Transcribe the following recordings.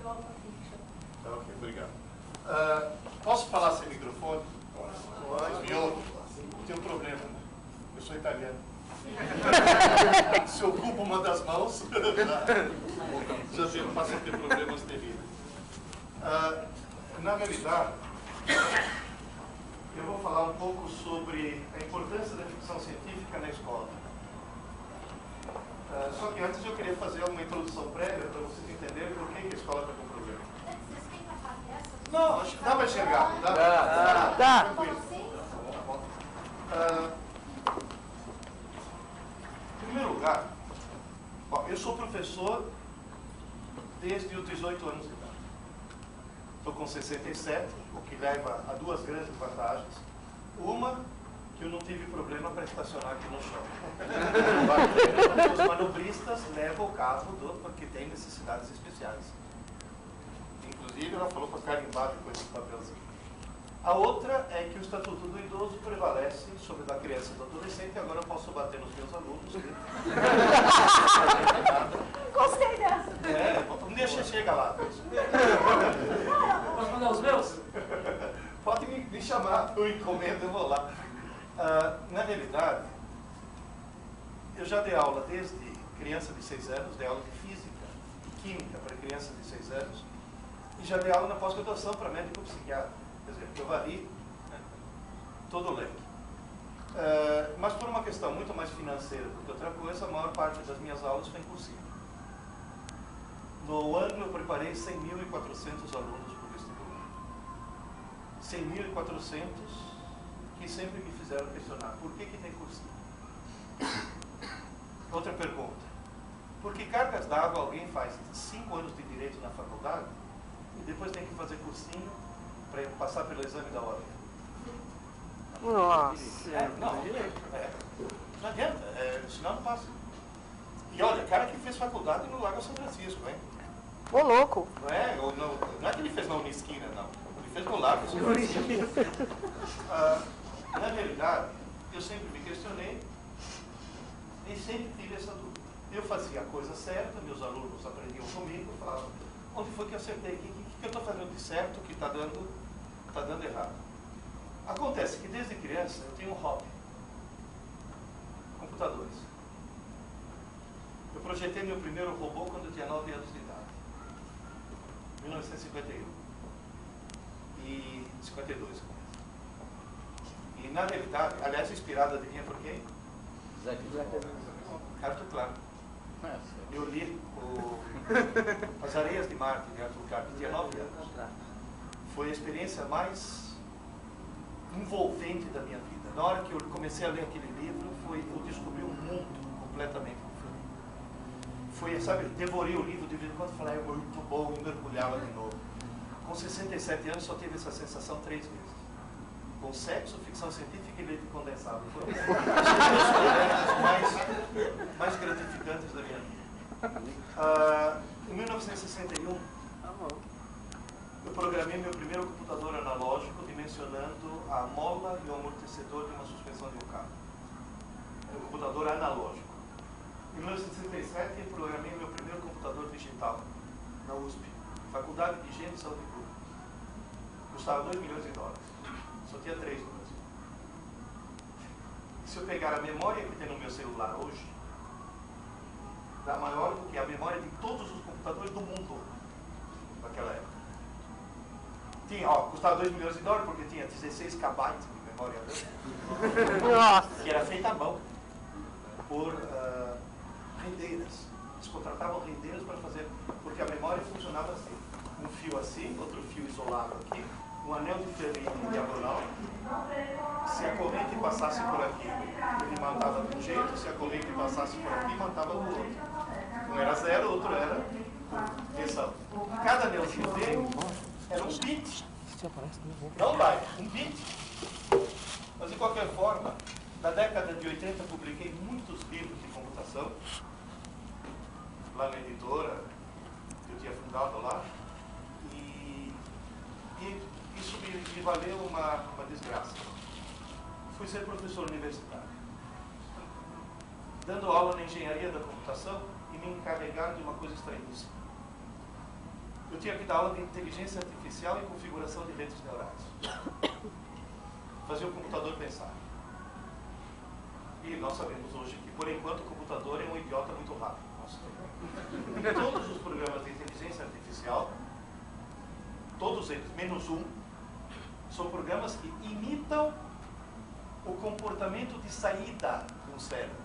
Tá, ok, obrigado. Posso falar sem microfone? Eu tenho um problema, né? Eu sou italiano. Se ocupa uma das mãos, já passa a ter problemas terríveis. Na realidade, eu vou falar um pouco sobre a importância da ficção científica na escola. Só que antes eu queria fazer uma introdução prévia para vocês entenderem por que a escola está com problema. Não, acho que dá para enxergar. Dá. Tranquilo. Em primeiro lugar, bom, eu sou professor desde os 18 anos de idade. Estou com 67, o que leva a duas grandes vantagens. Uma, que eu não tive problema para estacionar aqui no chão. Os manobristas levam o carro porque tem necessidades especiais. Inclusive, ela falou para carimbar depois do papelzinho. A outra é que o Estatuto do Idoso prevalece sobre o da criança e do adolescente, e agora eu posso bater nos meus alunos. Gostei dessa. Um dia você chega lá. Posso mandar os meus? Pode me chamar, eu encomendo, eu vou lá. Na realidade, eu já dei aula desde criança de 6 anos, dei aula de física e química para criança de 6 anos, e já dei aula na pós-graduação para médico psiquiatra. Quer dizer, eu varri todo o leque. Mas por uma questão muito mais financeira do que outra coisa, a maior parte das minhas aulas foi em cursinho. No ano eu preparei 100.400 alunos para o vestibular. 100.400 que sempre me fizeram questionar, por que tem cursinho? Outra pergunta, por que cargas d'água alguém faz 5 anos de direito na faculdade e depois tem que fazer cursinho para passar pelo exame da ordem? Nossa. Não adianta, senão não passa. E olha, cara que fez faculdade no Lago São Francisco, hein? Ô, louco. Não é que ele fez na Unisquina, não. Ele fez no Lago São Francisco. Na realidade, eu sempre me questionei e sempre tive essa dúvida. Eu fazia a coisa certa, meus alunos aprendiam comigo, falavam, onde foi que eu acertei? O que eu estou fazendo de certo que está dando errado? Acontece que desde criança eu tenho um hobby. Computadores. Eu projetei meu primeiro robô quando eu tinha 9 anos de idade. 1951. E 52. E na realidade, aliás, inspirada adivinha por quem? Arthur Clarke. Eu li As Areias de Marte, de Arthur Clarke, tinha 9 anos. Foi a experiência mais envolvente da minha vida. Na hora que eu comecei a ler aquele livro, eu descobri um mundo completamente diferente. Foi, sabe, devorei o livro de vez em quando e falei, é muito bom, e mergulhava de novo. Com 67 anos, só tive essa sensação 3 vezes. Com sexo, ficção científica e leite condensado. Foram os mais gratificantes da minha vida. Em 1961, eu programei meu primeiro computador analógico dimensionando a mola e o amortecedor de uma suspensão de um carro. Era um computador analógico. Em 1967, eu programei meu primeiro computador digital na USP, Faculdade de Higiene e Saúde Pública. Custava $2 milhões. Só tinha 3 no Brasil. Se eu pegar a memória que tem no meu celular hoje, dá maior do que a memória de todos os computadores do mundo naquela época. Custava $2 milhões porque tinha 16 KB de memória RAM, que era feita à mão por rendeiras. Eles contratavam rendeiras para fazer, porque a memória funcionava assim: um fio assim, outro fio isolado aqui, um anel de ferrinho em diagonal. Se a corrente passasse por aqui, ele matava de um jeito; se a corrente passasse por aqui, matava do outro. Um era 0, o outro era tensão. Cada anelzinho dele era um bit. Não vai, um bit. Mas de qualquer forma, na década de 80 publiquei muitos livros de computação lá na editora que eu tinha fundado lá, e isso me valeu uma desgraça. Fui ser professor universitário, dando aula na engenharia da computação, e me encarregaram de uma coisa estranhíssima. eu tinha que dar aula de inteligência artificial e configuração de redes neurais. Fazer o computador pensar. E nós sabemos hoje que, por enquanto, o computador é um idiota muito rápido. Todos os programas de inteligência artificial, todos eles, menos um, são programas que imitam o comportamento de saída do cérebro,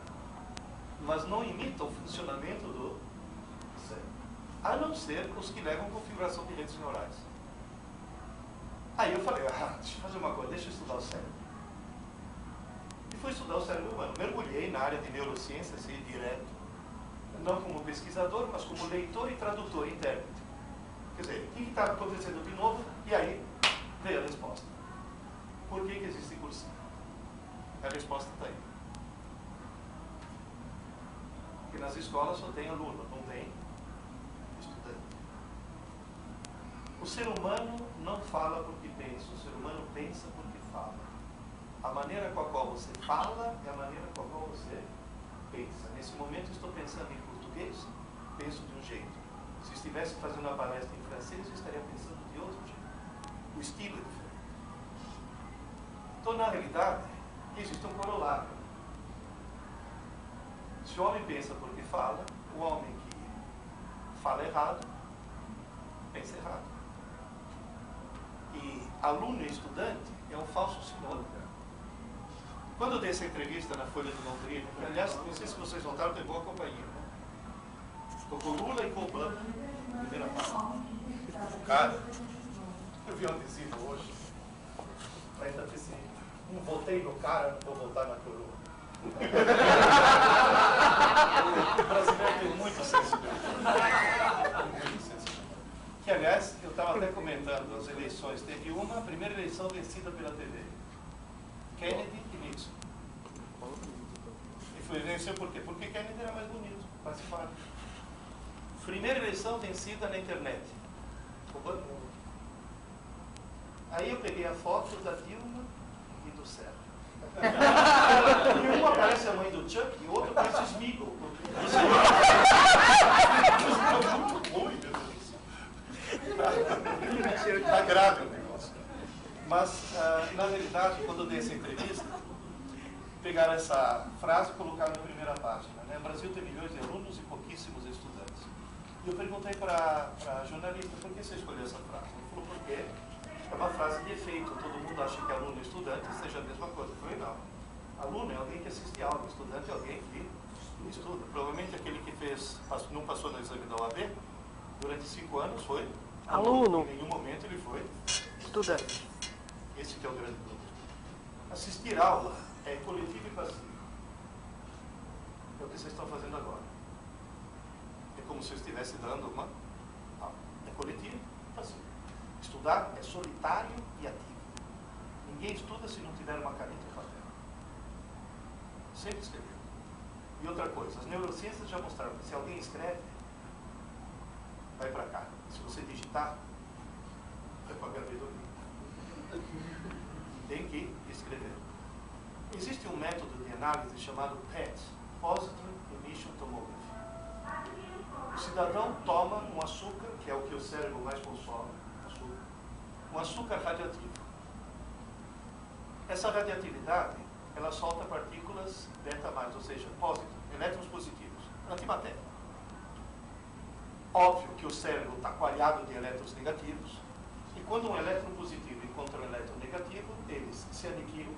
mas não imitam o funcionamento do cérebro, a não ser os que levam configuração de redes neurais. Aí eu falei, deixa eu fazer uma coisa, deixa eu estudar o cérebro. E fui estudar o cérebro humano. Mergulhei na área de neurociência, assim, direto, não como pesquisador, mas como leitor e tradutor, intérprete. Quer dizer, o que está acontecendo de novo? E aí veio a resposta. Por que existe cursinho? A resposta está aí. Porque nas escolas só tem aluno, não tem estudante. O ser humano não fala porque pensa, o ser humano pensa porque fala. A maneira com a qual você fala é a maneira com a qual você pensa. Nesse momento estou pensando em português, penso de um jeito. Se estivesse fazendo uma palestra em francês, eu estaria pensando de outro jeito. O estilo é diferente. Então, na realidade, existe um corolário. Se o homem pensa porque fala, o homem que fala errado, pensa errado. E aluno e estudante é um falso sinônimo. Quando eu dei essa entrevista na Folha de Londrina, aliás, não sei se vocês notaram, tem boa companhia, né? Estou com Lula e com Obama, primeira parte. O cara, eu vi um adesivo hoje, aí está assim, não votei no cara, não vou votar na coroa. O brasileiro tem muito senso de humor. Que, aliás, eu estava até comentando as eleições. Teve a primeira eleição vencida pela TV. Kennedy e Nixon. E foi venceu por quê? Porque Kennedy era mais bonito, mais simpático. Primeira eleição vencida na internet. Aí eu peguei a foto da Dilma e do Sérgio. E uma parece a mãe do Chuck e o outro parece o Smeagol. Muito bom, meu Deus. Está grave o negócio. Mas, na realidade, quando eu dei essa entrevista, pegaram essa frase e colocaram na primeira página. Né? O Brasil tem milhões de alunos e pouquíssimos estudantes. E eu perguntei para a jornalista, por que você escolheu essa frase? Ele falou, porque é uma frase de efeito. Todo mundo acha que aluno e estudante seja a mesma coisa. Eu falei, não. Aluno é alguém que assiste aula, estudante é alguém que estuda. Provavelmente aquele que não passou no exame da OAB, durante 5 anos foi aluno. Em nenhum momento ele foi estudante. Esse que é o grande problema. Assistir aula é coletivo e passivo. É o que vocês estão fazendo agora. É como se eu estivesse dando uma aula. É coletivo e passivo. Estudar é solitário e ativo. Ninguém estuda se não tiver uma caneta e papel. Sempre escrever. E outra coisa, as neurociências já mostraram que se alguém escreve, vai para cá. Se você digitar, vai para a gavedoria. Tem que escrever. Existe um método de análise chamado PET, Positive Emission Tomography. O cidadão toma um açúcar, que é o que o cérebro mais consome, um açúcar radioativo. Essa radioatividade, ela solta partículas beta+, ou seja, elétrons positivos, antimatéria. Óbvio que o cérebro está coalhado de elétrons negativos, e quando um elétron positivo encontra um elétron negativo, eles se aniquilam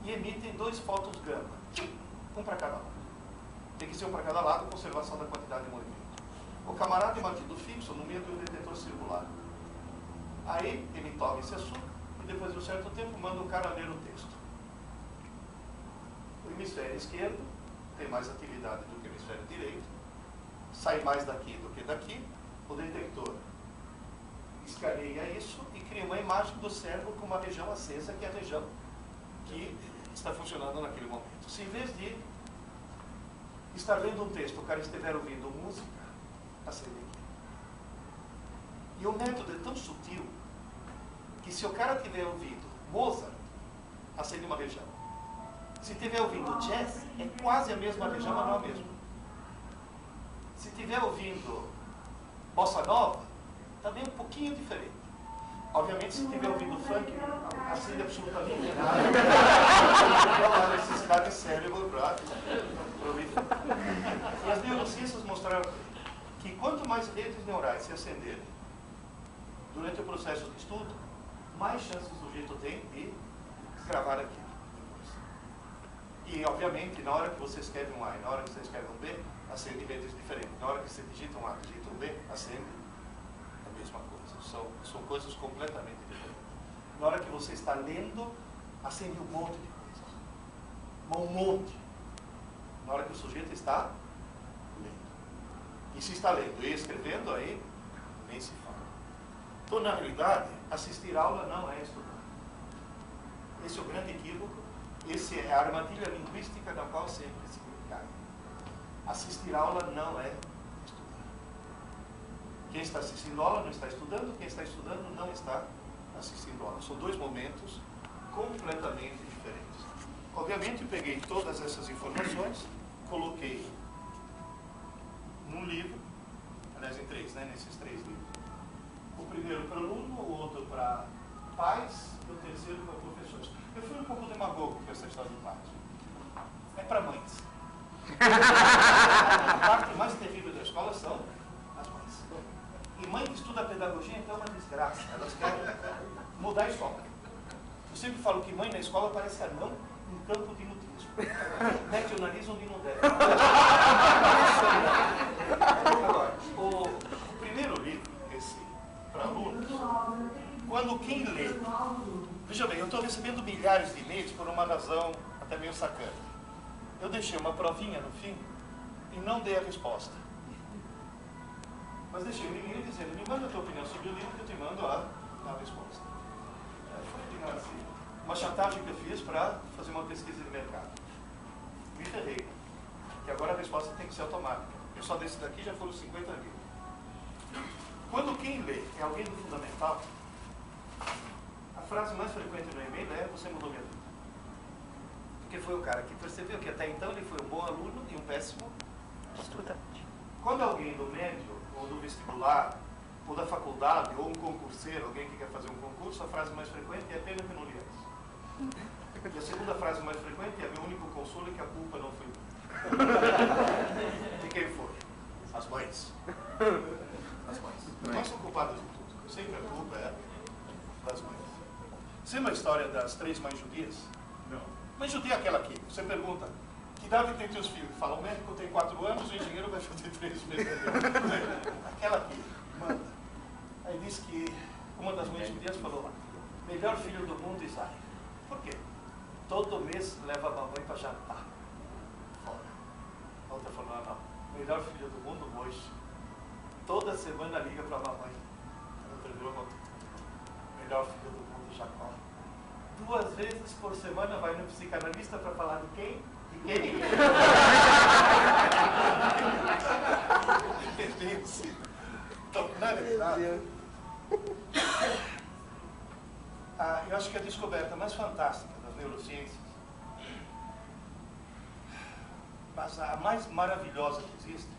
e emitem 2 fótons gama, um para cada lado. Tem que ser um para cada lado, conservação da quantidade de movimento. O camarada é mantido fixo no meio de um detetor circular. Aí ele toma esse açúcar e depois de um certo tempo manda o cara ler o texto. O hemisfério esquerdo tem mais atividade do que o hemisfério direito, sai mais daqui do que daqui. O detector escaneia isso e cria uma imagem do cérebro com uma região acesa, que é a região que está funcionando naquele momento. Se em vez de estar lendo um texto, o cara estiver ouvindo música, acende aqui. E o método é tão sutil que se o cara tiver ouvido Mozart, acende uma região. Se estiver ouvindo jazz, é quase a mesma região, mas não a mesma. Se estiver ouvindo Bossa Nova também é um pouquinho diferente. Obviamente, se tiver ouvido funk, acende absolutamente nada. Não há necessidade de cérebro para ouvir funk. E as neurociências mostraram que quanto mais redes neurais se acenderem durante o processo de estudo, mais chances o sujeito tem de gravar aquilo depois. E, obviamente, na hora que você escreve um A e na hora que você escreve um B, acende redes diferentes. Na hora que você digita um A e digita um B, acende a mesma coisa. São coisas completamente diferentes. Na hora que você está lendo, acende um monte de coisas. Um monte. Na hora que o sujeito está lendo. E se está lendo e escrevendo, aí nem se fala. Então, na realidade, assistir aula não é estudar. Esse é o grande equívoco. Essa é a armadilha linguística da qual sempre se cai. Assistir aula não é estudar. Quem está assistindo aula não está estudando, quem está estudando não está assistindo aula. São dois momentos completamente diferentes. Obviamente, eu peguei todas essas informações, coloquei num livro, aliás, em três, né? Nesses três livros. O primeiro para aluno, o outro para pais e o terceiro para professores. Eu fui um pouco demagogo com essa história de pais. É para mães. A parte mais terrível da escola são as mães. E mãe que estuda pedagogia, então é uma desgraça. Elas querem mudar a escola. Eu sempre falo que mãe na escola parece anão em campo de nudismo. Mete o nariz onde não deve. Agora, o primeiro livro, esse para alunos, quando quem lê... Veja bem, eu estou recebendo milhares de e-mails por uma razão até meio sacana. Eu deixei uma provinha no fim e não dei a resposta. Mas deixei um e-mail dizendo, me manda a tua opinião sobre o livro que eu te mando a resposta. Foi assim, uma chantagem que eu fiz para fazer uma pesquisa de mercado. Me ferrei. E agora a resposta tem que ser automática. Eu só desse daqui já foram 50 mil. Quando quem lê é alguém do fundamental, a frase mais frequente no e-mail é você mudou minha vida. Porque foi o cara que percebeu que até então ele foi um bom aluno e um péssimo estudante. Quando alguém do médio, ou do vestibular, ou da faculdade, ou um concurseiro, alguém que quer fazer um concurso, a frase mais frequente é pena que não li antes. E a segunda frase mais frequente é meu único consolo é que a culpa não foi minha. De quem foi? As mães. As mães. As mães são culpadas de tudo. Sempre a culpa é das mães. Você lembra a história das 3 mães judias? Não. Mãe judia é aquela aqui. Você pergunta, que idade tem teus filhos? Fala, o médico tem 4 anos, o engenheiro vai fazer 3 meses. Aquela aqui, manda. Aí diz que uma das mães judias falou, melhor filho do mundo, Isaac. Por quê? Todo mês leva a mamãe para jantar. Fora. A outra falou, não. Melhor filho do mundo, Moisés. Toda semana liga para a mamãe. A outra virou, melhor filho do mundo, Jacó. 2 vezes por semana vai no psicanalista para falar de quem? De quem? Entendeu-se? Então, na verdade, eu acho que a descoberta mais fantástica das neurociências, mas a mais maravilhosa que existe,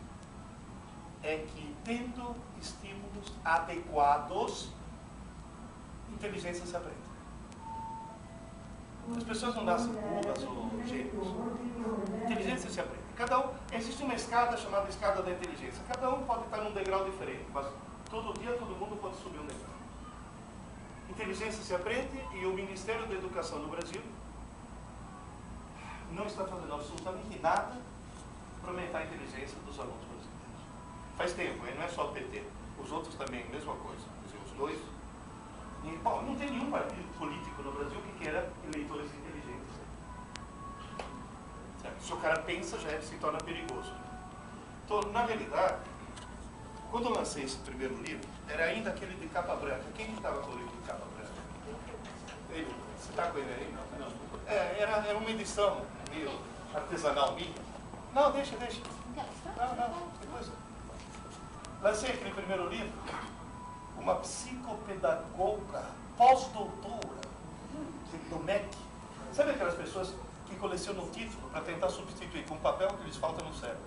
é que tendo estímulos adequados, inteligência se aprende. As pessoas não nascem burras ou gênios. Inteligência se aprende. Existe uma escada chamada escada da inteligência. Cada um pode estar num degrau diferente, mas todo dia todo mundo pode subir um degrau. Inteligência se aprende e o Ministério da Educação do Brasil não está fazendo absolutamente nada para aumentar a inteligência dos alunos brasileiros. Faz tempo, não é só o PT. Os outros também, a mesma coisa. Os dois. E, bom, não tem nenhum partido político no Brasil que queira eleitores inteligentes. Certo? Se o cara pensa, já se torna perigoso. Então, na realidade, quando eu lancei esse primeiro livro, era ainda aquele de capa branca. Quem estava com o livro de capa branca? Ele, você está com ele aí? Não. Era uma edição meio artesanal minha. Não, deixa. Não, depois. Lancei aquele primeiro livro, uma psicopedagoga pós-doutora do MEC. Sabe aquelas pessoas que colecionam título para tentar substituir com papel que lhes falta no cérebro.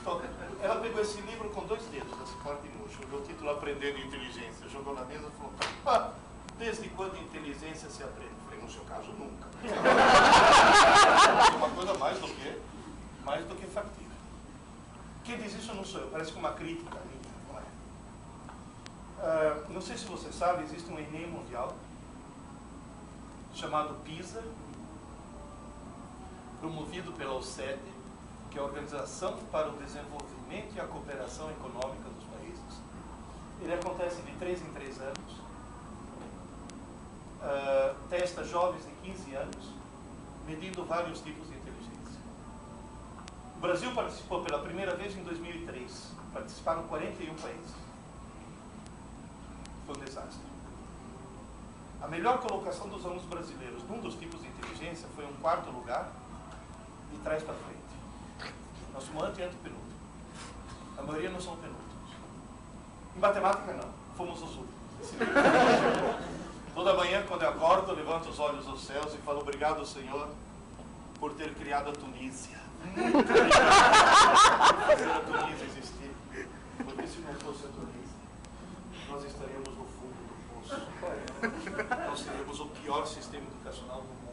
Então, ela pegou esse livro com 2 dedos, esse forte murcho, o título Aprendendo Inteligência, jogou na mesa e falou, desde quando inteligência se aprende? Eu falei, no seu caso, nunca. É uma coisa mais do que factível. Quem diz isso não sou eu, parece que uma crítica minha, não é? Não sei se você sabe, existe um Enem mundial chamado PISA, promovido pela OCDE, que é a Organização para o Desenvolvimento e a Cooperação Econômica dos Países. Ele acontece de 3 em 3 anos. Testa jovens de 15 anos, medindo vários tipos de inteligência. O Brasil participou pela primeira vez em 2003. Participaram 41 países. Foi um desastre. A melhor colocação dos alunos brasileiros num dos tipos de inteligência foi um 4º lugar, de trás para frente. Nós somos ante e antepenúltimo. A maioria não são penúltimos. Em matemática, não. Fomos os últimos. Toda manhã, quando eu acordo, eu levanto os olhos aos céus e falo, obrigado, Senhor, por ter criado a Tunísia. Muito obrigado por fazer a Tunísia existir. Porque se não fosse a Tunísia, nós estaríamos no fundo do poço. Nós seríamos o pior sistema educacional do mundo.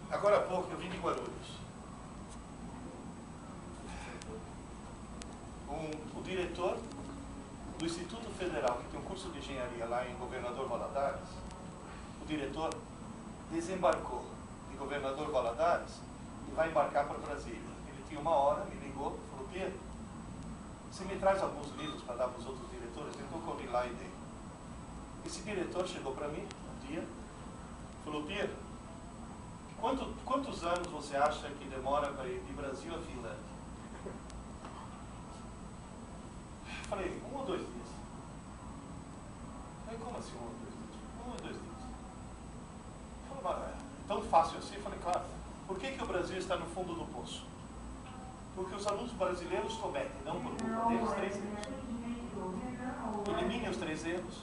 Agora há pouco eu vim de Guarulhos. O diretor do Instituto Federal, que tem um curso de engenharia lá em Governador Valadares, o diretor desembarcou em Governador Valadares e vai embarcar para Brasília. Ele tinha 1 hora, me ligou, falou, Pedro, você me traz alguns livros para dar para os outros diretores? Então eu corri lá e dei. Esse diretor chegou para mim um dia, falou, Pedro, quantos anos você acha que demora para ir de Brasil a Finlândia? Eu falei, 1 ou 2 dias. Eu falei, como assim 1 ou 2 dias? 1 ou 2 dias. Ele falou, mas é tão fácil assim? Eu falei, claro. Por que o Brasil está no fundo do poço? Porque os alunos brasileiros cometem, não por culpa deles, 3 erros. Elimine os 3 erros,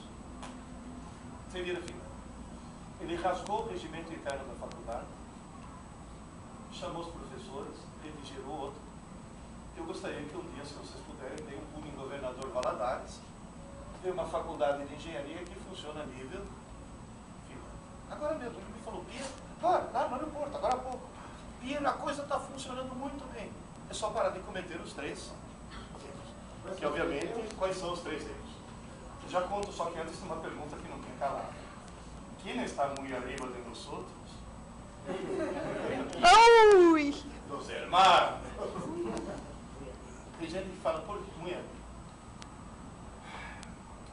você vira Finlândia. Ele rasgou o regimento interno da faculdade, chamou os professores, ele gerou outro. Eu gostaria que um dia, se vocês puderem, dê um pulo em Governador Valadares, ter uma faculdade de engenharia que funciona a nível Finlândia. Agora mesmo, ele me falou, Pia, lá no aeroporto, agora há pouco. Pia, a coisa está funcionando muito bem. É só parar de cometer os 3 erros. Que, obviamente, quais são os 3 erros? Eu já conto, só que antes tem uma pergunta que não tem calado. Quem está muito arriba de nós outros? Dos hermanos. Tem gente que fala, por que mulher?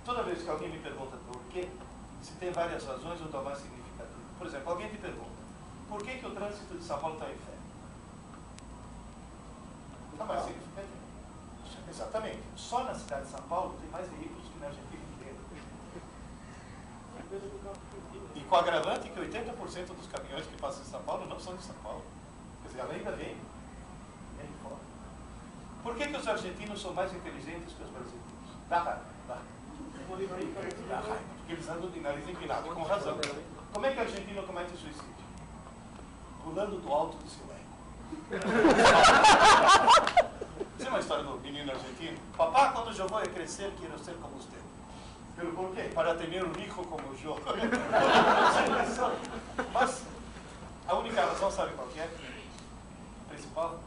Toda vez que alguém me pergunta por quê, se tem várias razões, eu dou mais significativo. Por exemplo, alguém te pergunta, por que o trânsito de São Paulo está em fé? Está mais significativo. Exatamente. Só na cidade de São Paulo tem mais veículos que na Argentina inteira. E com o agravante que 80% dos caminhões que passam em São Paulo não são de São Paulo. Quer dizer, ela ainda vem de fora. Por que os argentinos são mais inteligentes que os brasileiros? Dá raiva. Porque eles andam de nariz empinado, com razão. Como é que o argentino comete suicídio? Pulando do alto do seu ego. Isso é uma história do menino argentino. Papá, quando eu vou crescer, quero ser como você. Pero por quê? Para ter um rico como eu. Mas a única razão, sabe qual que é? Principal?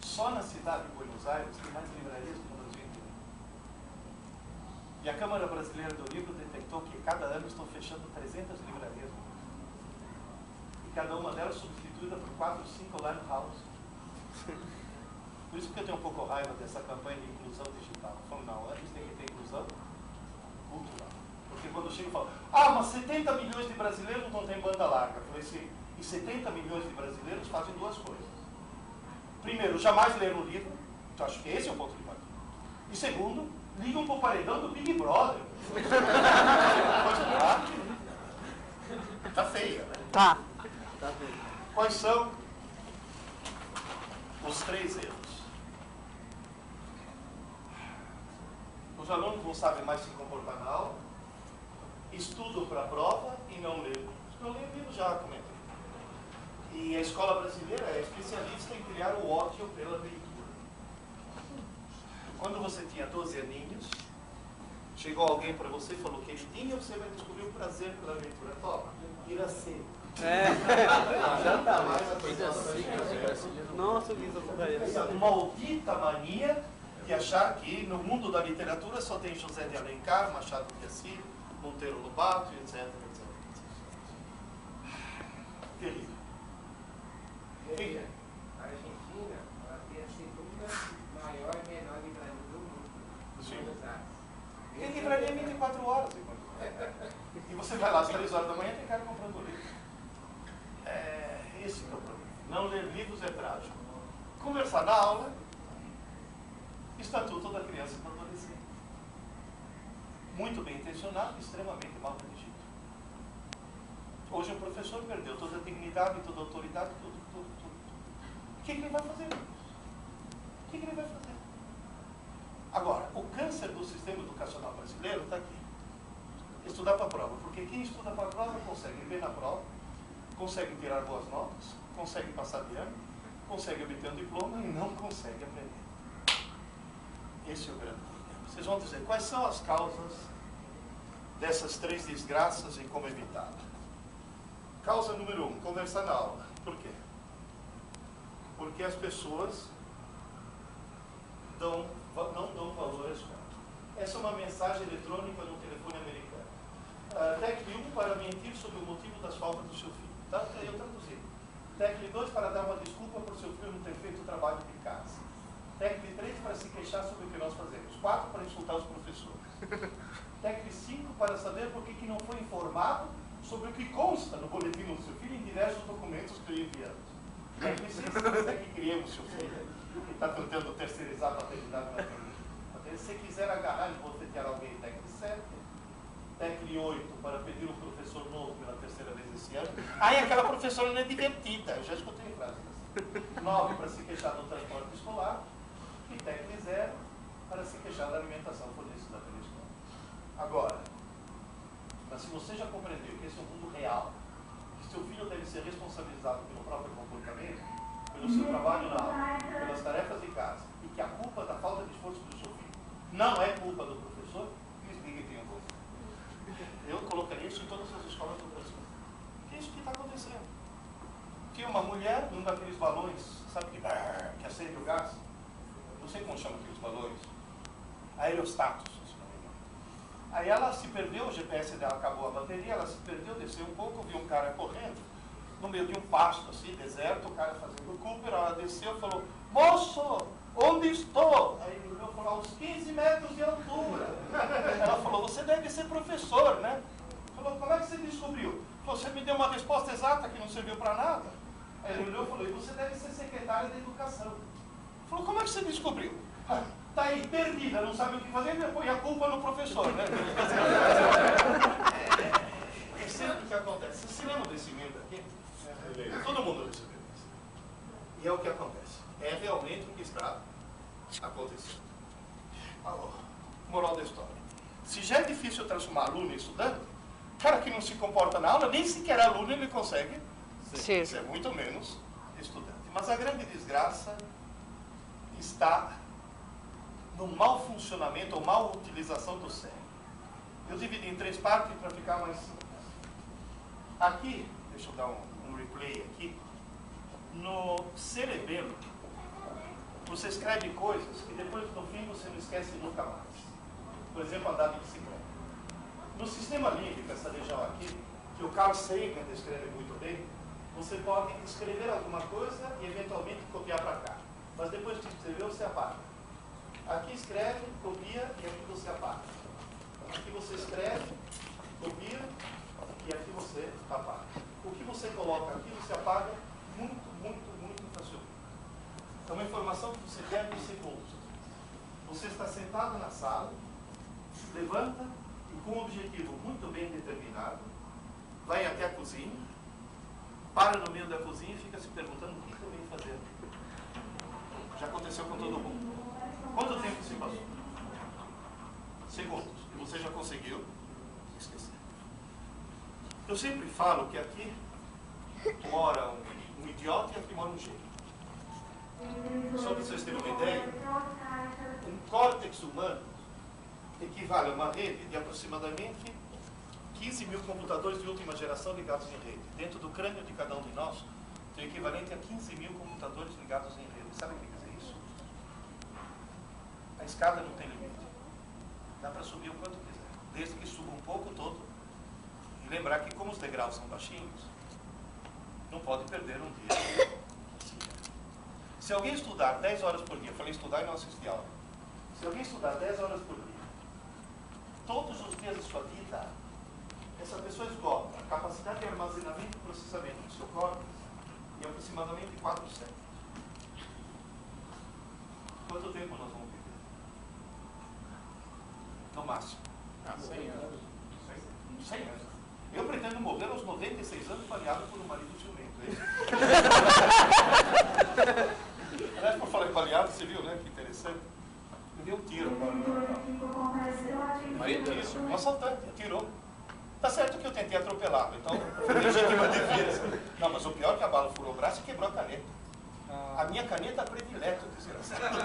Só na cidade de Buenos Aires tem mais livrarias que no Brasil inteiro. E a Câmara Brasileira do Livro detectou que cada ano estão fechando 300 livrarias. E cada uma delas substituída por 4 ou 5 lan house. Por isso que eu tenho um pouco raiva dessa campanha de inclusão digital. Eu falo, não, antes tem que ter inclusão cultural. Porque quando eu chego e falo, mas 70 milhões de brasileiros não têm banda larga. Eu falei assim, e 70 milhões de brasileiros fazem 2 coisas. Primeiro, jamais leram um livro. Então, acho que esse é o ponto de partida. E segundo, ligam para o paredão do Big Brother. Tá feia, né? Tá. Quais são os 3 erros? Os alunos não sabem mais se comportar na aula, Estudo para a prova e não lê livros. Não lê livros, já comentei. E a escola brasileira é especialista em criar o ódio pela leitura. Quando você tinha 12 aninhos, chegou alguém para você e falou que ele tinha, você vai descobrir o prazer pela leitura. Toma, vira cedo. Já tá mais. Nossa, essa maldita mania de achar que no mundo da literatura só tem José de Alencar, Machado de Assis, Monteiro Lobato, etc, etc. Terrível. A Argentina, ela tem a segunda maior e menor livraria do mundo. Sim. Tem livraria 24 horas. E você vai lá às 3 horas da manhã e tem cara comprando livro. Esse que é o problema. Não ler livros é trágico. Conversar na aula, Estatuto da Criança e do Adolescente. Muito bem intencionado, extremamente mal redigido. Hoje o professor perdeu toda a dignidade, toda a autoridade, tudo. O que ele vai fazer? O que ele vai fazer? Agora, o câncer do sistema educacional brasileiro está aqui. Estudar para a prova. Porque quem estuda para a prova consegue ver na prova, consegue tirar boas notas, consegue passar de ano, consegue obter um diploma e não consegue aprender. Esse é o grande problema. Vocês vão dizer, quais são as causas dessas 3 desgraças e como evitá-la? Causa número 1, conversar na aula. Por quê? Porque as pessoas não dão valor à escola. Essa é uma mensagem eletrônica no telefone americano. Tecle 1 para mentir sobre o motivo das faltas do seu filho. Tá? Eu traduzi. Tecle 2 para dar uma desculpa por seu filho não ter feito o trabalho de casa. Tecle 3 para se queixar sobre o que nós fazemos. 4 para insultar os professores. Tecle 5 para saber por que não foi informado sobre o que consta no boletim do seu filho em diversos documentos que eu enviamos. Tecle 6 é que criamos seu filho que está tentando terceirizar a paternidade na família. Se você quiser agarrar e bofetear alguém, Tecle 7. Tecle 8 para pedir um professor novo pela 3ª vez esse ano. Ai, aquela professora não é divertida. Eu já escutei frases assim. 9 para se queixar do transporte escolar. E Tecle 0 para se queixar da alimentação fornecida pela escola. Agora, mas se você já compreendeu que esse é um mundo real, que seu filho deve ser responsabilizado pelo próprio comportamento, pelo seu trabalho na aula, pelas tarefas de casa, e que a culpa da falta de esforço do seu filho não é culpa do professor, me explique quem eu vou. Eu colocaria isso em todas as escolas do Brasil. Que é isso que está acontecendo. Tinha uma mulher num daqueles balões, sabe que acende o gás? Não sei como chama aqueles balões. Aerostatos, se não me engano. Aí ela se perdeu, o GPS dela acabou a bateria, ela se perdeu, desceu um pouco, viu um cara correndo, no meio de um pasto assim, deserto, o cara fazendo Cooper, ela desceu e falou, moço, onde estou? Aí ele olhou e falou, uns 15 metros de altura. Ela falou, você deve ser professor, né? Falou, como é que você descobriu? Falou, você me deu uma resposta exata que não serviu para nada. Aí ele olhou e falou, você deve ser secretária da educação. Falou, como é que você descobriu? Está aí, perdida, não sabe o que fazer, põe a culpa no professor, né? É sempre o que acontece. Você se lembra desse livro aqui? Todo mundo recebeu isso. E é o que acontece. É realmente o que está acontecendo. Moral da história. Se já é difícil transformar aluno em estudante, cara que não se comporta na aula, nem sequer aluno ele consegue ser muito menos estudante. Mas a grande desgraça está no mau funcionamento ou mal utilização do cérebro. Eu dividi em 3 partes para ficar mais simples. Aqui, deixa eu dar um replay aqui. No cerebelo, você escreve coisas que depois no fim você não esquece nunca mais. Por exemplo, andar de bicicleta. No sistema límbico, essa região aqui, que o Carl Sagan descreve muito bem, você pode escrever alguma coisa e eventualmente copiar para cá. Mas depois que escreveu, você apaga. Aqui escreve, copia e aqui você apaga. Aqui você escreve, copia e aqui você apaga. O que você coloca aqui, você apaga muito facilmente. É uma informação que você quer em segundos. Você está sentado na sala, levanta e com um objetivo muito bem determinado, vai até a cozinha, para no meio da cozinha e fica se perguntando o que eu venho fazer. Já aconteceu com todo mundo. Quanto tempo se passou? Segundos. E você já conseguiu esquecer. Eu sempre falo que aqui mora um idiota e aqui mora um gênio. Só para vocês terem uma ideia, um córtex humano equivale a uma rede de aproximadamente 15 mil computadores de última geração ligados em rede. Dentro do crânio de cada um de nós, tem o equivalente a 15 mil computadores ligados em rede. Sabe o que quer dizer isso? A escada não tem limite. Dá para subir o quanto quiser. Desde que suba um pouco todo. E lembrar que como os degraus são baixinhos, não pode perder um dia. Se alguém estudar 10 horas por dia, eu falei estudar e não assistir aula. Se alguém estudar 10 horas por dia, todos os dias de sua vida, essa pessoa esgota a capacidade de armazenamento e processamento do seu córtex em aproximadamente 4 séculos. Quanto tempo nós vamos viver? No máximo. 100 anos. 100 anos. Eu pretendo morrer aos 96 anos baleado por um marido ciumento. Aliás, por falar em baleado, você viu, né? Que interessante. Eu dei um tiro agora. Um assaltante, atirou. Tá certo que eu tentei atropelá-lo, então foi legítima defesa. Não, mas o pior é que a bala furou o braço e quebrou a caneta. A minha caneta predileta, desgraçado.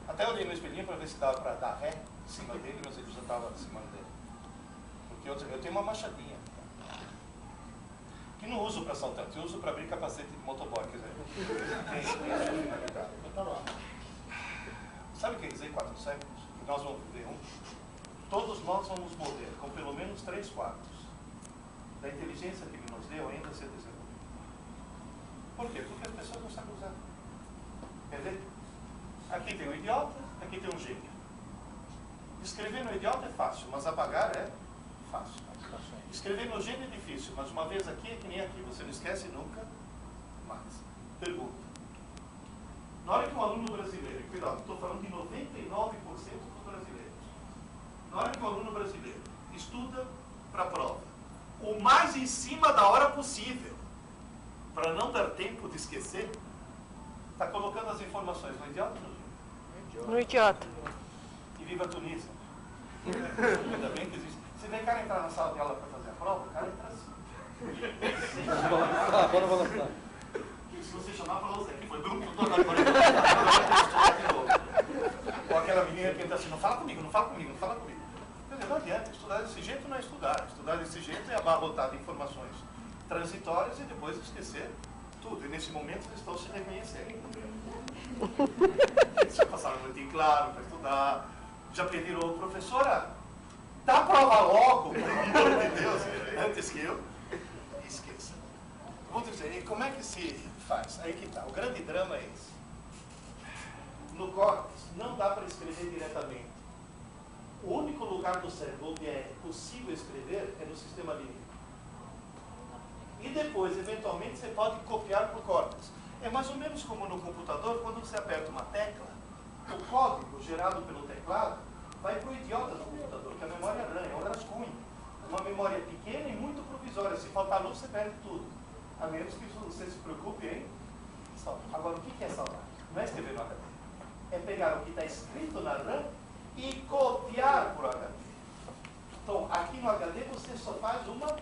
Até eu olhei no espelhinho para ver se dava para dar ré em cima dele, mas ele já estava em cima dele. Porque eu tenho uma machadinha. Que não uso para assaltante, eu uso para abrir capacete de motoboy, quer dizer. Sabe o que quer dizer 4 séculos? Que nós vamos viver um? Todos nós vamos morrer com pelo menos 3/4 da inteligência que ele nos deu ainda a ser desenvolvida. Por quê? Porque as pessoas não sabem usar. Quer ver? Aqui tem um idiota, aqui tem um gênio. Escrever no idiota é fácil, mas apagar é fácil. Escrever no gênio é difícil, mas uma vez aqui é que nem aqui, você não esquece nunca mais. Pergunta. Na hora que um aluno brasileiro, cuidado, estou falando de 99% dos brasileiros, na hora que um aluno brasileiro estuda para a prova, o mais em cima da hora possível, para não dar tempo de esquecer, está colocando as informações no idiota ou no gênio? No idiota. E viva a Tunísia. Ainda bem que existe. Você vê o cara entrar na sala de aula para fazer a prova, o cara entra assim. Se você chamar, fala você aqui, foi grupo todo agora. Ou aquela menina que entra assim, não fala comigo, não fala comigo, não fala comigo. Quer dizer, não adianta, estudar desse jeito não é estudar. Estudar desse jeito é abarrotar de informações transitórias e depois esquecer tudo. E nesse momento eles estão se reconhecendo. Eles já passaram muito em claro para estudar, já pediram, professora, dá a prova logo, pelo amor de Deus, antes que eu esqueça. Vou dizer, e como é que se faz? Aí que tá, o grande drama é esse. No córtex não dá para escrever diretamente. O único lugar do cérebro onde é possível escrever é no sistema límbico. E depois, eventualmente, você pode copiar para o córtex. É mais ou menos como no computador, quando você aperta uma tecla, o código gerado pelo teclado vai para o idiota do computador, que é a memória RAM, é um rascunho. Uma memória pequena e muito provisória. Se faltar luz, você perde tudo. A menos que você se preocupe em salvar. Agora, o que é salvar? Não é escrever no HD. É pegar o que está escrito na RAM e copiar por HD. Então, aqui no HD você só faz uma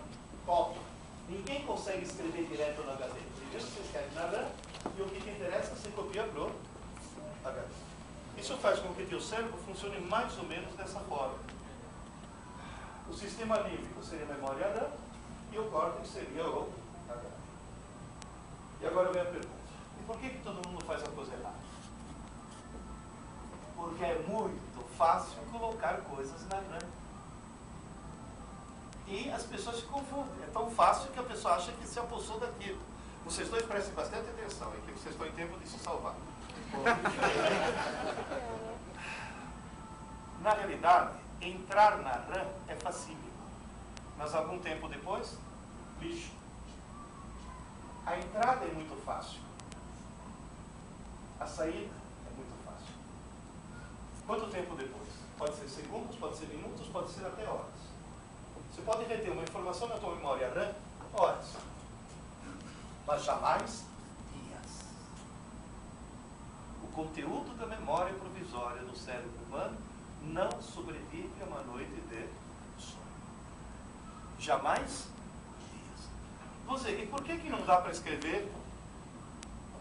cópia. Ninguém consegue escrever direto no HD. Primeiro você escreve na RAM e o que te interessa você copia para o HD. Isso faz com que o teu cérebro funcione mais ou menos dessa forma. O sistema límbico seria a memória RAM e o córtex seria o HD. E agora vem a pergunta. E por que todo mundo faz a coisa errada? Porque é muito fácil colocar coisas na RAM. E as pessoas se confundem. É tão fácil que a pessoa acha que se apossou daquilo. Vocês dois prestem bastante atenção, é que vocês estão em tempo de se salvar. Na realidade, entrar na RAM é facílimo. Mas algum tempo depois, lixo. A entrada é muito fácil. A saída é muito fácil. Quanto tempo depois? Pode ser segundos, pode ser minutos, pode ser até horas. Você pode reter uma informação na tua memória RAM horas, mas jamais dias. O conteúdo da memória provisória do cérebro humano não sobrevive a uma noite de sono. jamais dias. Você, e por que não dá para escrever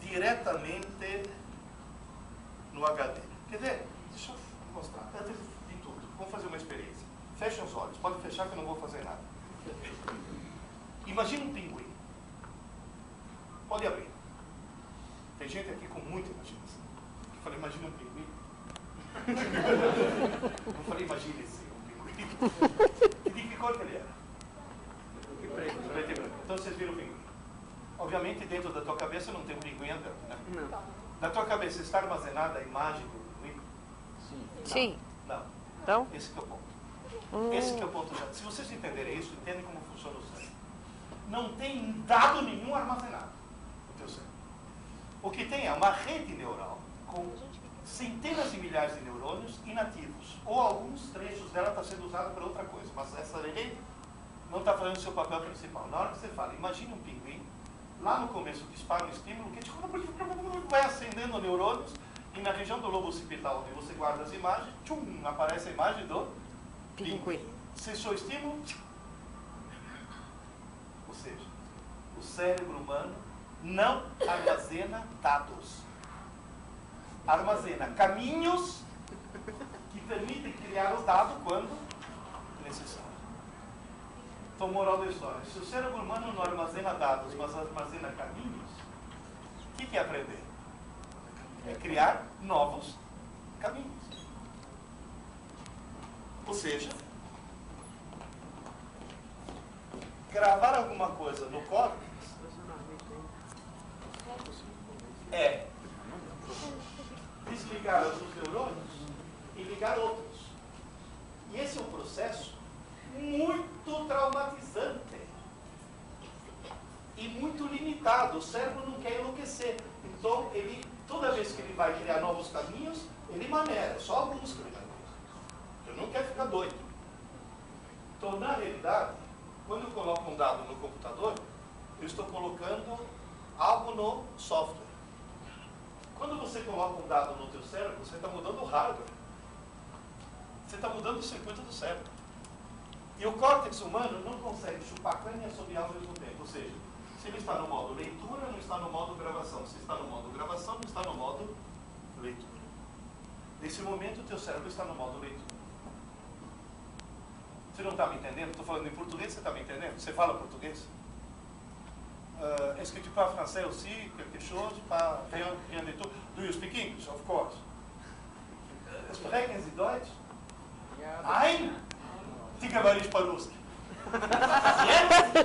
diretamente no HD? Quer ver? Deixa eu mostrar. Antes de tudo, vamos fazer uma experiência. Fechem os olhos. Pode fechar que eu não vou fazer nada. Imagina um pinguim. Pode abrir. Tem gente aqui com muita imaginação. Eu falei, imagina um pinguim. Eu falei, imagine esse um pinguim. E de que cor que ele era? Preto e branco. Então vocês viram o pinguim. Obviamente dentro da tua cabeça não tem um pinguim andando, né? Não. Na tua cabeça está armazenada a imagem do pinguim? Sim. Não. Então? Esse que é o ponto. Esse que é o ponto já. Se vocês entenderem isso, entendem como funciona o cérebro. Não tem dado nenhum armazenado no teu cérebro. O que tem é uma rede neural com centenas de milhares de neurônios inativos. Ou alguns trechos dela estão sendo usados para outra coisa. Mas essa rede não está fazendo o seu papel principal. Na hora que você fala, imagine um pinguim, lá no começo dispara um estímulo que vai acendendo neurônios e na região do lobo occipital, onde você guarda as imagens, tchum, aparece a imagem do pinguim. Cessou o estímulo. Ou seja, o cérebro humano não armazena dados. Armazena caminhos que permitem criar o dado quando necessário. Então, moral da história. Se o cérebro humano não armazena dados, mas armazena caminhos, o que é aprender? É criar novos caminhos. Ou seja, gravar alguma coisa no córtex é desligar alguns neurônios e ligar outros. E esse é um processo muito traumatizante e muito limitado. O cérebro não quer enlouquecer. Então, ele, toda vez que ele vai criar novos caminhos, ele maneira, só alguns que ele vai criar. Ele não quer ficar doido. Então, na realidade, quando eu coloco um dado no computador, eu estou colocando algo no software. Quando você coloca um dado no teu cérebro, você está mudando o hardware. Você está mudando o circuito do cérebro. E o córtex humano não consegue chupar cana e assobiar ao mesmo tempo. Ou seja, se ele está no modo leitura, não está no modo gravação. Se está no modo gravação, não está no modo leitura. Nesse momento, o teu cérebro está no modo leitura. Você não está me entendendo? Estou falando em português, você está me entendendo? Você fala português? Est-ce que tu parles français aussi? Quelque chose? Pas rien de tout? Do you speak English? Of course. Sprechen Sie Deutsch? Nein? Die говоришь по-русски. Нет?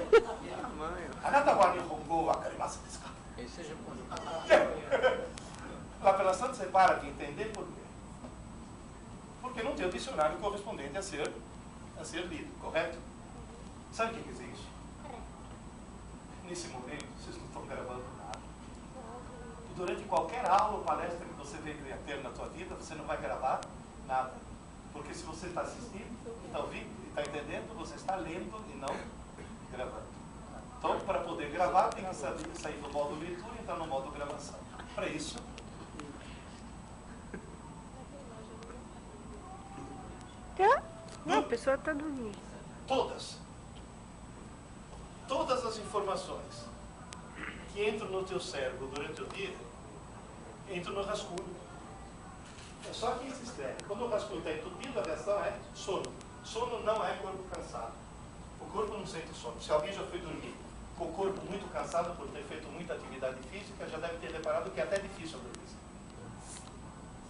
Anata wa nihongo wakarimasu desu ka? Esse é japonês. A apelação você para de entender por quê? Porque não tem o dicionário correspondente a ser lido, correto? Sabe o que existe? Nesse momento, vocês não estão gravando nada. E durante qualquer aula ou palestra que você venha ter na sua vida, você não vai gravar nada. Porque se você está assistindo, está ouvindo e está entendendo, você está lendo e não gravando. Então, para poder gravar, tem que sair do modo leitura e entrar no modo gravação. Para isso, Não, a pessoa está dormindo. Todas as informações que entram no teu cérebro durante o dia, entram no rascunho. É só que se escreve. Quando o rascunho está entupido, a reação é sono. Sono não é corpo cansado. O corpo não sente sono. Se alguém já foi dormir com o corpo muito cansado por ter feito muita atividade física, já deve ter reparado que é até difícil dormir.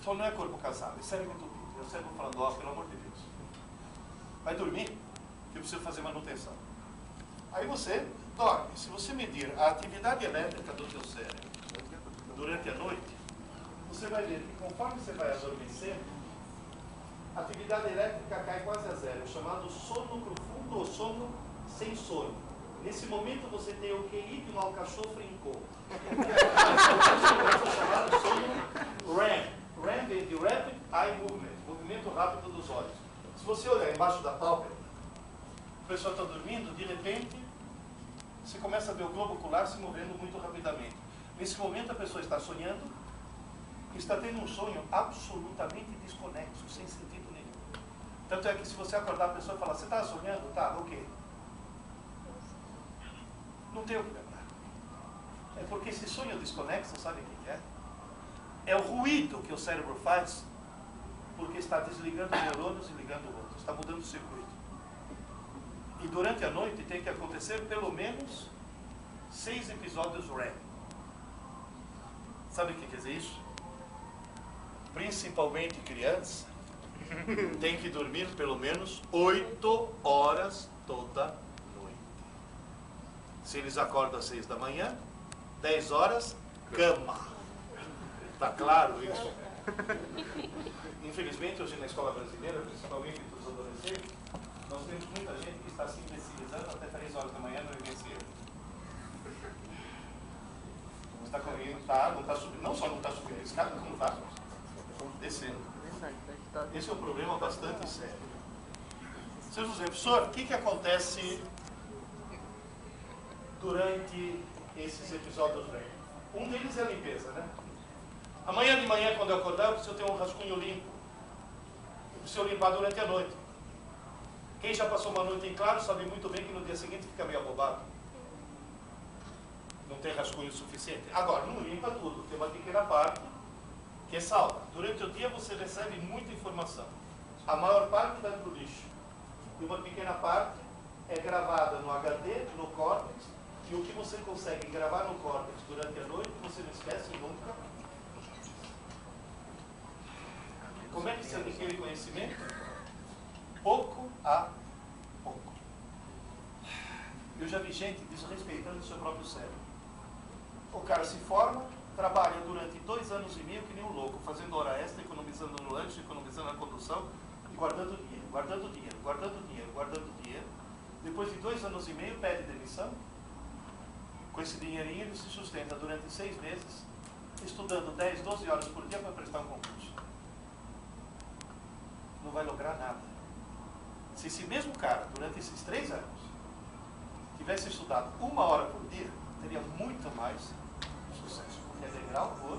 Sono não é corpo cansado, é cérebro entupido. É o cérebro falando, ó, pelo amor de Deus. Vai dormir, que eu preciso fazer manutenção. Aí você dorme. Se você medir a atividade elétrica do teu cérebro durante a noite, você vai ver que conforme você vai adormecendo, a atividade elétrica cai quase a zero, chamado sono profundo ou sono sem sono. Nesse momento você tem o QI de um alcachofre em coma. É chamado sono REM. REM vem de Rapid Eye Movement, movimento rápido dos olhos. Se você olhar embaixo da pálpebra, a pessoa está dormindo, de repente, você começa a ver o globo ocular se movendo muito rapidamente. Nesse momento a pessoa está sonhando, está tendo um sonho absolutamente desconexo, sem sentido nenhum. Tanto é que se você acordar a pessoa e falar, você está sonhando? Tá, o quê? Não tem o que lembrar. É porque esse sonho desconexo, sabe o que é? É o ruído que o cérebro faz porque está desligando neurônios e ligando outros. Está mudando o circuito. E durante a noite tem que acontecer pelo menos 6 episódios REM. Sabe o que quer dizer isso? Principalmente crianças tem que dormir pelo menos 8 horas toda noite. Se eles acordam às 6 da manhã, 10 horas, cama. Tá claro isso? Infelizmente, hoje na escola brasileira, principalmente entre os adolescentes, nós temos muita gente que está se imbecilizando até 3 horas da manhã no IBCE. Não está subindo, não só não está subindo a escada, como está descendo. Esse é um problema bastante sério. Seu José, professor, o que acontece durante esses episódios REM? Um deles é a limpeza, né? Amanhã de manhã, quando eu acordar, eu preciso ter um rascunho limpo. Eu preciso limpar durante a noite. Quem já passou uma noite em claro sabe muito bem que no dia seguinte fica meio abobado. Não tem rascunho suficiente. Agora, não limpa tudo. Tem uma pequena parte que é salva. Durante o dia você recebe muita informação. A maior parte vai para o lixo. E uma pequena parte é gravada no HD, no córtex. E o que você consegue gravar no córtex durante a noite, você não esquece nunca. Como é que se adquire conhecimento? Pouco a pouco. Eu já vi gente desrespeitando o seu próprio cérebro. O cara se forma, trabalha durante 2 anos e meio que nem um louco, fazendo hora extra, economizando no lanche, economizando na condução e guardando dinheiro, guardando dinheiro, guardando dinheiro, guardando dinheiro. Depois de 2 anos e meio, pede demissão. Com esse dinheirinho, ele se sustenta durante 6 meses, estudando 10, 12 horas por dia para prestar um concurso. Não vai lograr nada. Se esse mesmo cara, durante esses 3 anos, tivesse estudado 1 hora por dia, teria muito mais sucesso. Porque é degrau por,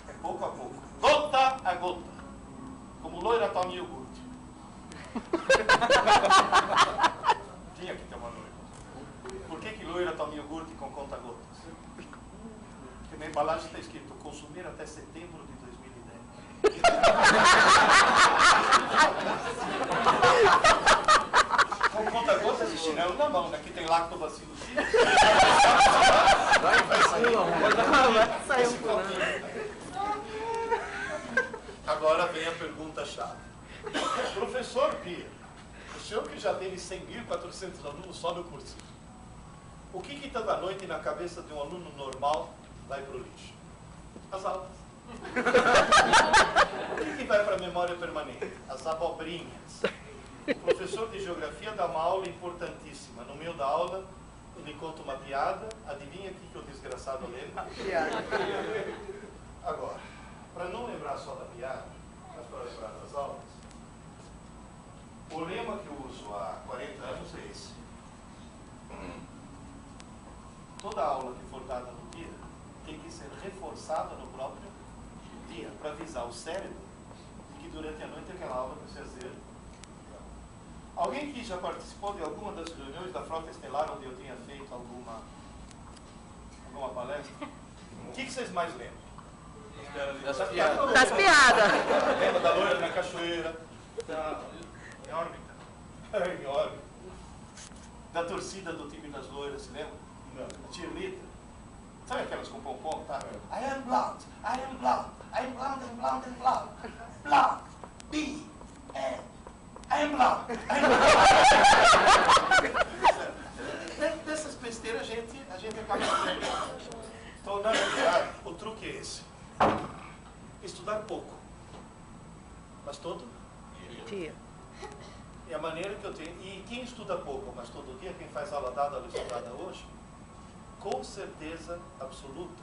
é pouco a pouco. Gota a gota. Como loira toma iogurte. Tinha que ter uma loira. Por que loira toma iogurte com conta-gotas? Porque na embalagem está escrito consumir até setembro de 2010. Com conta-gotas e chinelo na mão, né? Aqui tem lactobacillus. Vai sair um pouquinho. Agora vem a pergunta-chave. Professor Pia, o senhor que já teve 100.400 alunos só no cursinho, o que toda noite na cabeça de um aluno normal vai para o lixo? As aulas. O que vai para a memória permanente? As abobrinhas. O professor de geografia dá uma aula importantíssima. No meio da aula, ele conta uma piada. Adivinha o que o desgraçado lembra? Piada. Agora, para não lembrar só da piada, mas para lembrar das aulas, o lema que eu uso há 40 anos é esse. Toda aula que for dada no dia tem que ser reforçada no próprio dia, para avisar o cérebro de que durante a noite aquela aula precisa ser. Alguém que já participou de alguma das reuniões da Frota Estelar onde eu tinha feito alguma palestra? O que vocês mais lembram? Das piadas. Das piadas. Lembra da loira na cachoeira? Em órbita. Em órbita. Da torcida do time das loiras, se lembra? Não. Cheerleader. Sabe aquelas com pompom, tá? I am blonde, I am blonde, I am blonde and blonde and blonde. Blonde, B, N, I am blonde, I am blonde. Dessas besteiras a gente acaba aprendendo. Então, na verdade, o truque é esse. Estudar pouco, mas todo Dia. é a maneira que eu tenho. E quem estuda pouco, mas todo dia, quem faz aula dada, aula estudada hoje, com certeza absoluta,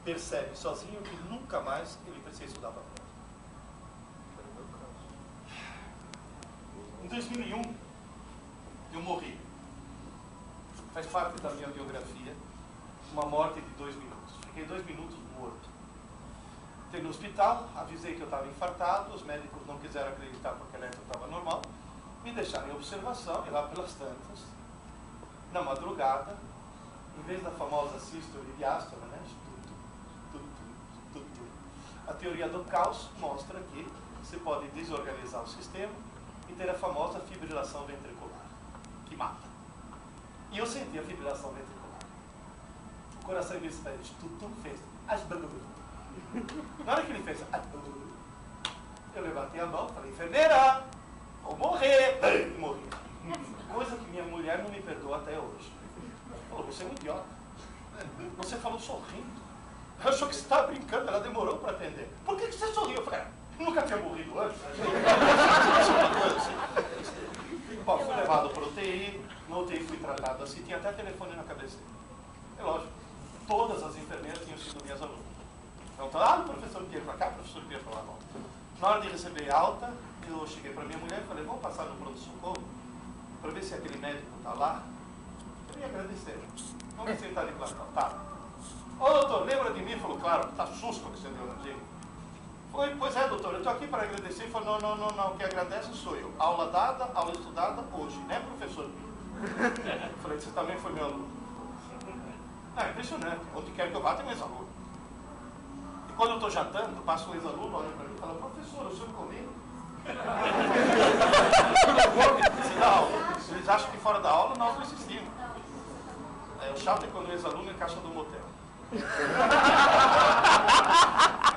percebe sozinho que nunca mais ele precisa estudar para prova. Em 2001, eu morri. Faz parte da minha biografia, uma morte de 2 minutos. Fiquei 2 minutos morto. Entrei no hospital, avisei que eu estava infartado, os médicos não quiseram acreditar porque a eletro estava normal, me deixaram em observação e lá pelas tantas, na madrugada, em vez da famosa sístole e diástole, né? A teoria do caos mostra que você pode desorganizar o sistema e ter a famosa fibrilação ventricular, que mata. E eu senti a fibrilação ventricular. O coração, em vez de fez. Na hora que ele fez, eu levantei a mão, falei, enfermeira, vou morrer. E morri. Coisa que minha mulher não me perdoa até hoje. Falou, você é um idiota. Você falou sorrindo. Eu achou que você estava brincando, ela demorou para atender. Por que você sorriu? Eu falei, nunca tinha morrido antes. Bom, fui levado para o UTI, no UTI fui tratado assim, tinha até telefone na cabeceira. É lógico, todas as enfermeiras tinham sido minhas alunas. Então, o professor Pierre para cá, o professor Pierre para lá. Não. Na hora de receber alta, eu cheguei para minha mulher e falei, vamos passar no pronto-socorro para ver se aquele médico está lá. Eu ia agradecer. Vamos ver se ele está de plantão. Tá. Ô, doutor, lembra de mim? Ele falou, claro, está susto que você deu na gente. Foi, pois é, doutor, eu estou aqui para agradecer. Ele falou, não, quem agradece sou eu. Aula dada, aula estudada hoje, né, professor? Eu falei, você também foi meu aluno. É impressionante, onde quer que eu vá tem um ex-aluno. E quando eu estou jantando, passa um ex-aluno, olha para mim e fala, professor, o senhor comigo? Eles acham que fora da aula nós não existimos. É, o chato é quando o ex-aluno encaixa do motel.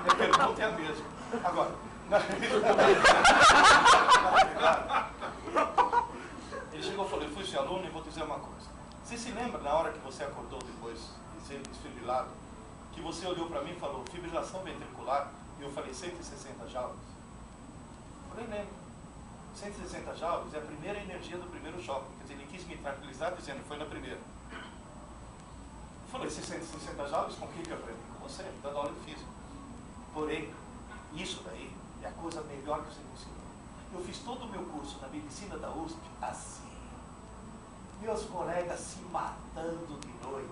A pergunta é a mesma. Agora, ele chegou e falou, eu fui seu aluno e vou dizer uma coisa. Você se lembra na hora que você acordou depois de ser desfibrilado, que você olhou para mim e falou, fibrilação ventricular, e eu falei, 160 joules? Eu falei, lembro. 160 joules é a primeira energia do primeiro choque. Quer dizer, ele quis me tranquilizar dizendo, foi na primeira. Eu falei, 160 joules, com quem que eu aprendi? Com você, dando aula de física. Porém, isso daí é a coisa melhor que você conseguiu. Eu fiz todo o meu curso na medicina da USP assim. Meus colegas se matando de noite,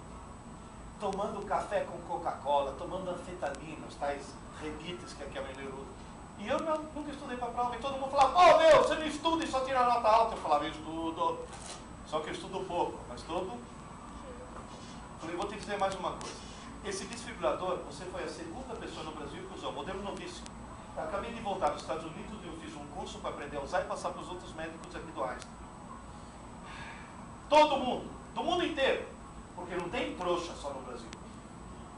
tomando café com Coca-Cola, tomando anfetamina, os tais remites que aqui a mulher usa. E eu nunca estudei para a prova. E todo mundo falava, oh meu, você não estuda e só tira nota alta. Eu falava, eu estudo. Só que eu estudo pouco, mas todo. Falei, vou te dizer mais uma coisa. Esse desfibrilador, você foi a segunda pessoa no Brasil que usou, modelo novíssimo. Eu acabei de voltar dos Estados Unidos e eu fiz um curso para aprender a usar e passar para os outros médicos aqui do Einstein. Todo mundo, do mundo inteiro, porque não tem trouxa só no Brasil.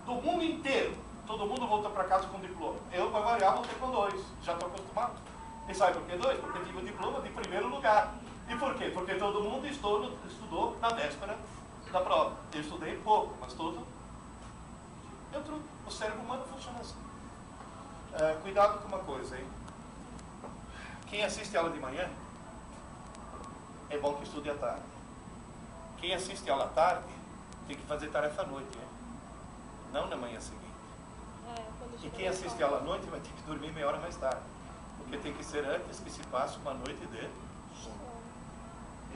Do mundo inteiro, todo mundo volta para casa com diploma. Eu, para variar, voltei com 2. Já estou acostumado. E sabe por que 2? Porque tive o diploma de primeiro lugar. E por quê? Porque todo mundo estudou na véspera da prova. Eu estudei pouco, mas todo. O cérebro humano funciona assim. Cuidado com uma coisa, hein? Quem assiste a aula de manhã, é bom que estude à tarde. Quem assiste a aula à tarde, tem que fazer tarefa à noite, hein? Não na manhã seguinte. E quem assiste a aula à noite vai ter que dormir meia hora mais tarde. Porque tem que ser antes que se passe uma noite de sono.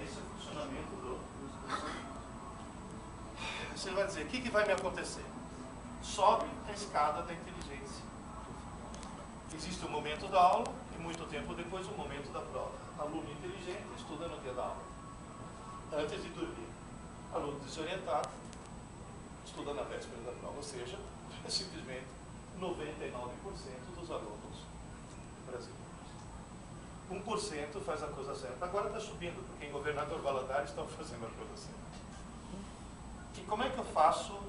Esse é o funcionamento do... Você vai dizer, o que vai me acontecer? Sobe a escada da inteligência. Existe o momento da aula e muito tempo depois o momento da prova. Aluno inteligente estuda no dia da aula, antes de dormir. Aluno desorientado estuda na véspera da prova. Ou seja, é simplesmente 99% dos alunos brasileiros. 1% faz a coisa certa. Agora está subindo, porque em Governador Valadares estão fazendo a coisa certa. E como é que eu faço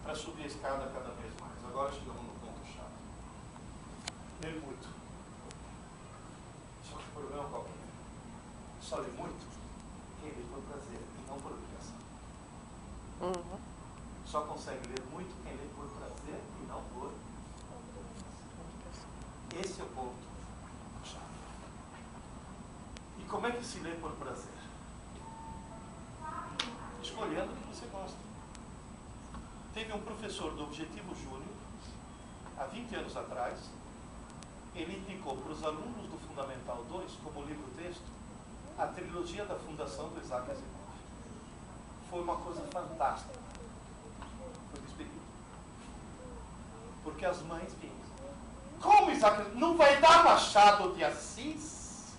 para subir a escada cada vez mais? Agora chegamos no ponto chato. Ler muito. Só que o problema é qual é? Só ler muito quem lê por prazer e não por obrigação. Só consegue ler muito quem lê por prazer e não por obrigação. Esse é o ponto chato. E como é que se lê por prazer? Escolhendo o que você gosta. Teve um professor do Objetivo Júnior, há 20 anos atrás, ele indicou para os alunos do Fundamental 2, como livro-texto, a trilogia da fundação do Isaac Asimov. Foi uma coisa fantástica. Foi despedido. Porque as mães vinham. Como Isaac não vai dar Machado de Assis?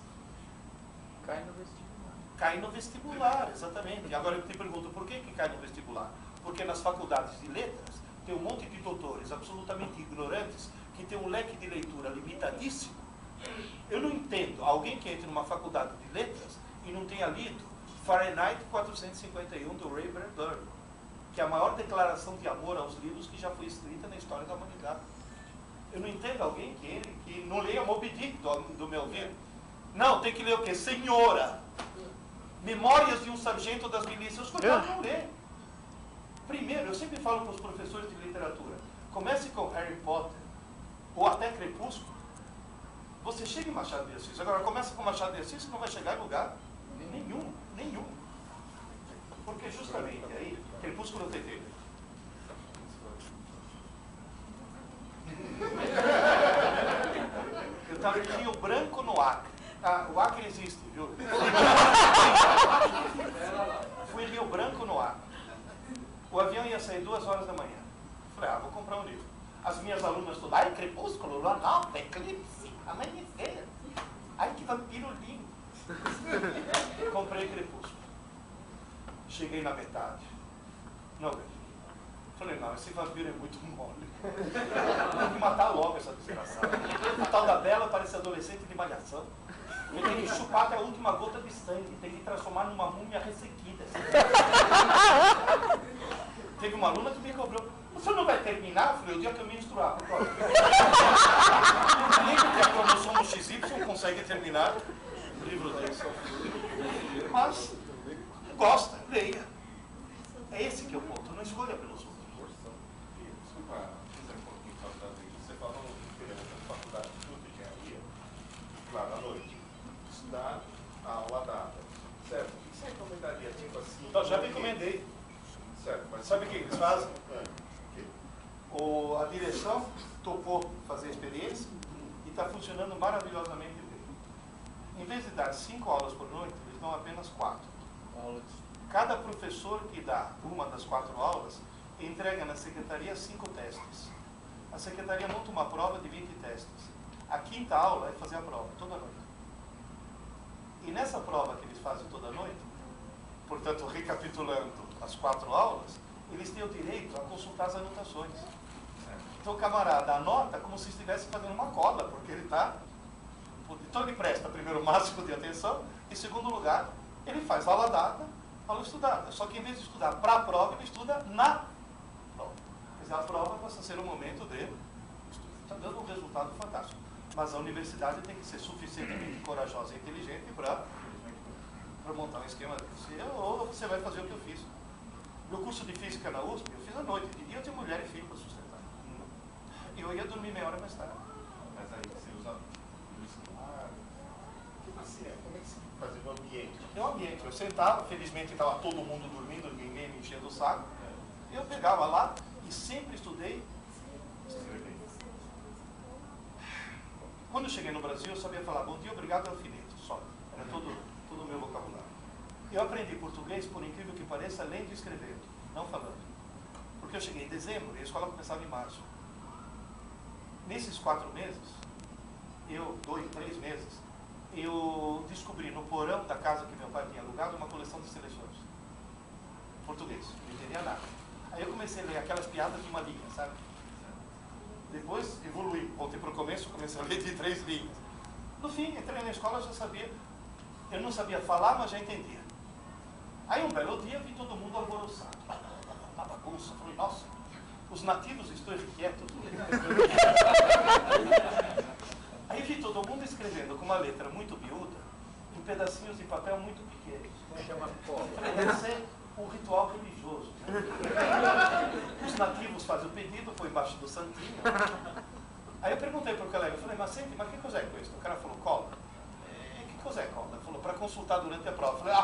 Cai no vestibular. Cai no vestibular, exatamente. E agora eu te pergunto, por que cai no vestibular? Porque nas faculdades de letras tem um monte de doutores absolutamente ignorantes que tem um leque de leitura limitadíssimo. Eu não entendo alguém que entre numa faculdade de letras e não tenha lido Fahrenheit 451 do Ray Bradbury, que é a maior declaração de amor aos livros que já foi escrita na história da humanidade. Eu não entendo alguém que não leia Moby Dick, do meu ver. Não, tem que ler o quê? Senhora! Memórias de um sargento das milícias. Os coitados não lê. Primeiro, eu sempre falo para os professores de literatura, comece com Harry Potter, ou até Crepúsculo. Você chega em Machado de Assis. Agora, começa com Machado de Assis, que não vai chegar em lugar nenhum. Porque justamente aí, Crepúsculo TT. Eu estava em Rio Branco, no Acre. Ah, o Acre existe, viu? Fui em Rio Branco, no Acre. O avião ia sair 2 horas da manhã. Falei, vou comprar um livro. As minhas alunas todas, ai, Crepúsculo, Lua Nova, Eclipse, Amanhecer. Ai, que vampiro lindo. Comprei Crepúsculo. Cheguei na metade. Não, falei, não, esse vampiro é muito mole. Tem que matar logo essa desgraçada. A tal da Bela parece adolescente de malhação. Ele tem que chupar até a última gota de sangue. Tem que transformar numa múmia ressequida. Teve uma aluna que me cobrou. Você não vai terminar? Eu falei, o dia que eu menstruar. Nem porque a cromossomo XY consegue terminar um livro desse. Mas, gosta, leia. É esse que é o ponto. Não escolha pelos outros. Desculpa, fazer um pouquinho faltando aí. Você falou que na faculdade de engenharia, claro, à noite, estudar a aula dada. Certo? O que você recomendaria? Tipo assim. Então, já me encomendei. Certo, mas sabe o que eles fazem? A direção topou fazer a experiência e está funcionando maravilhosamente bem. Em vez de dar 5 aulas por noite, eles dão apenas 4. Cada professor que dá uma das 4 aulas entrega na secretaria 5 testes. A secretaria monta uma prova de 20 testes. A 5ª aula é fazer a prova, toda noite. E nessa prova que eles fazem toda noite, portanto, recapitulando as 4 aulas, eles têm o direito a consultar as anotações. Então o camarada anota como se estivesse fazendo uma cola, porque ele está... Então ele presta, primeiro, o máximo de atenção, e, segundo lugar, ele faz aula dada, aula estudada. Só que em vez de estudar para a prova, ele estuda na prova. Quer dizer, a prova passa a ser um momento de estudo. Está dando um resultado fantástico. Mas a universidade tem que ser suficientemente corajosa e inteligente para montar um esquema desse. Ou você vai fazer o que eu fiz. Meu curso de física na USP, eu fiz à noite. De dia eu tinha mulher e filho para sustentar. E eu ia dormir meia hora mais tarde. Mas aí você usa o celular. Como é que você fazia no ambiente? É um ambiente. Eu sentava, felizmente estava todo mundo dormindo, ninguém me enchendo o saco. Eu pegava lá e sempre estudei. Quando eu cheguei no Brasil, eu sabia falar bom dia, obrigado, alfinete, só. Era todo o meu vocabulário. Eu aprendi português, por incrível que pareça, lendo e escrevendo, não falando. Porque eu cheguei em dezembro e a escola começava em março. Nesses 4 meses, 3 meses, eu descobri no porão da casa que meu pai tinha alugado uma coleção de seleções. Português, não entendia nada. Aí eu comecei a ler aquelas piadas de uma linha, sabe? Depois evolui. Voltei para o começo, comecei a ler de 3 linhas. No fim, entrei na escola, já sabia. Eu não sabia falar, mas já entendia. Aí um belo dia vi todo mundo alvoroçado. Uma bagunça. Falei, nossa, os nativos estão irrequietos. Aí vi todo mundo escrevendo com uma letra muito miúda, em pedacinhos de papel muito pequenos. Falei, deve ser um ritual religioso. Os nativos fazem o pedido, foi embaixo do santinho. Aí eu perguntei para o colega, eu falei, mas que coisa é com isso? O cara falou, cola. Que coisa é cola? Ele falou, para consultar durante a prova. Eu falei,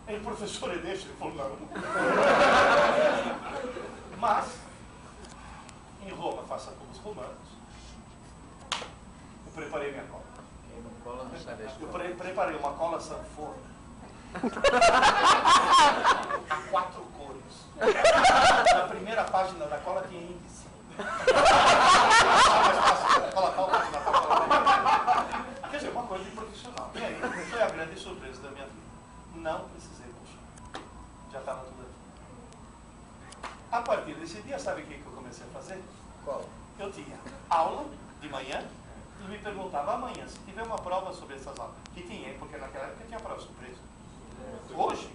ele professor, ele deixa? Ele falou, não. Mas, em Roma, faça como os romanos. Eu preparei minha cola. Eu preparei uma cola sanfona. A 4 cores. Na primeira página da cola tinha índice. Quer dizer, uma coisa de profissional. E aí, foi a grande surpresa da minha vida. Não precisei puxar. Já estava tudo aqui. A partir desse dia, sabe o que eu comecei a fazer? Qual? Eu tinha aula de manhã, e me perguntava amanhã, se tiver uma prova sobre essas aulas. Que tinha, porque naquela época tinha prova surpresa. Hoje,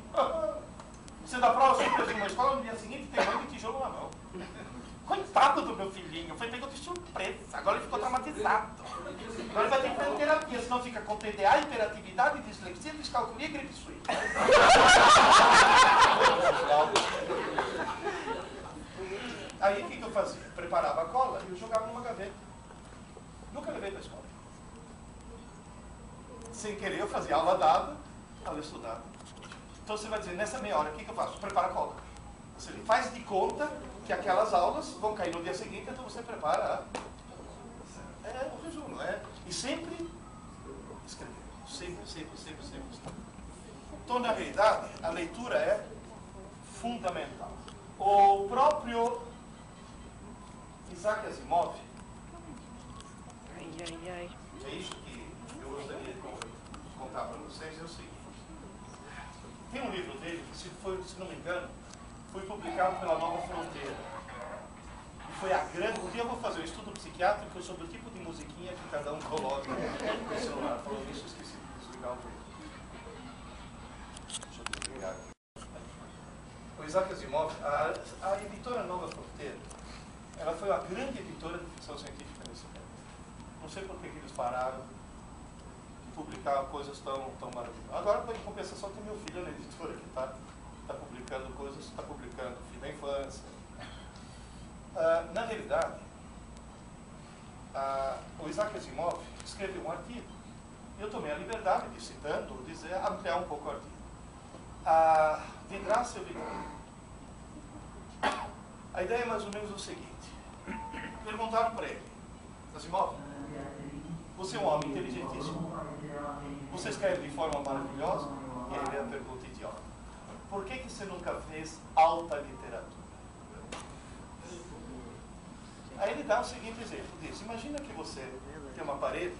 você dá prova surpresa numa escola, no dia seguinte tem banho de tijolo na mão. Coitado do meu filhinho, foi pego de surpresa, agora ele ficou traumatizado. Agora ele vai ter que ter terapia, senão fica com TDA, hiperatividade, dislexia, descalculia e gripe suína. Aí o que eu fazia? Preparava a cola e eu jogava numa gaveta. Nunca levei para a escola. Sem querer eu fazia aula dada, aula estudada. Então você vai dizer, nessa meia hora, o que eu faço? Prepara a cola. Você faz de conta que aquelas aulas vão cair no dia seguinte, então você prepara o resumo. E sempre escrever. Sempre. Então, na realidade, a leitura é fundamental. O próprio Isaac Asimov, é isso que eu gostaria de contar para vocês, é o seguinte. Tem um livro dele, que se não me engano, foi publicado pela Nova Fronteira. E foi a grande... Um dia eu vou fazer um estudo psiquiátrico sobre o tipo de musiquinha que cada um coloca no celular. Falando isso, eu esqueci de desligar o vídeo. Deixa eu desligar. O Isaac Asimov, a editora Nova Fronteira, ela foi a grande editora de ficção científica nesse tempo. Não sei por que eles pararam de publicar coisas tão maravilhosas. Agora, em compensação, tem meu filho na editora que está publicando coisas, está publicando Fim da Infância. Na realidade, o Isaac Asimov escreveu um artigo. Eu tomei a liberdade de, citando, ampliar um pouco o artigo. Vidraça e Vidraça. A ideia é mais ou menos o seguinte. Perguntaram para ele, Asimov, você é um homem inteligentíssimo, você escreve de forma maravilhosa, e aí vem a pergunta idiota. Por que você nunca fez alta literatura? Aí ele dá o seguinte exemplo, diz, imagina que você tem uma parede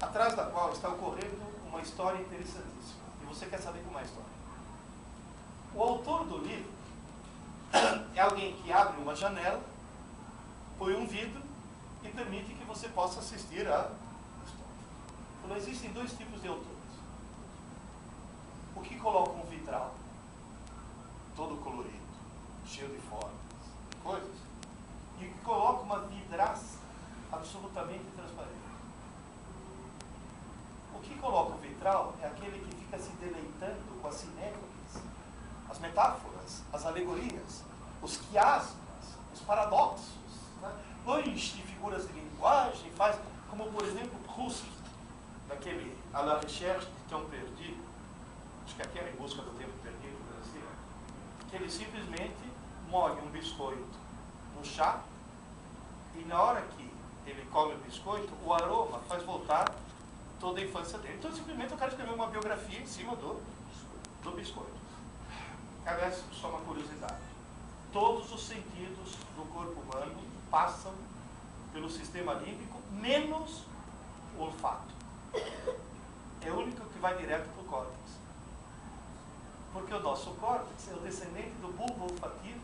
atrás da qual está ocorrendo uma história interessantíssima, e você quer saber como é a história. O autor do livro é alguém que abre uma janela, põe um vidro e permite que você possa assistir a história. Então existem dois tipos de autores. O que coloca um vitral todo colorido, cheio de formas, coisas, e o que coloca uma vidraça absolutamente transparente. O que coloca o vitral é aquele que fica se deleitando com as sinédrias, as metáforas, as alegorias, os quiasmas, os paradoxos, né? Enche de figuras de linguagem, faz, como por exemplo Proust, daquele À la recherche du temps perdu, acho que aqui era Em Busca do Tempo Perdido, assim, que ele simplesmente molha um biscoito no chá e na hora que ele come o biscoito, o aroma faz voltar toda a infância dele. Então simplesmente o cara escreveu uma biografia em cima do biscoito. Aliás, só uma curiosidade. Todos os sentidos do corpo humano passam pelo sistema límbico, menos o olfato. É o único que vai direto para o córtex. Porque o nosso córtex é o descendente do bulbo olfativo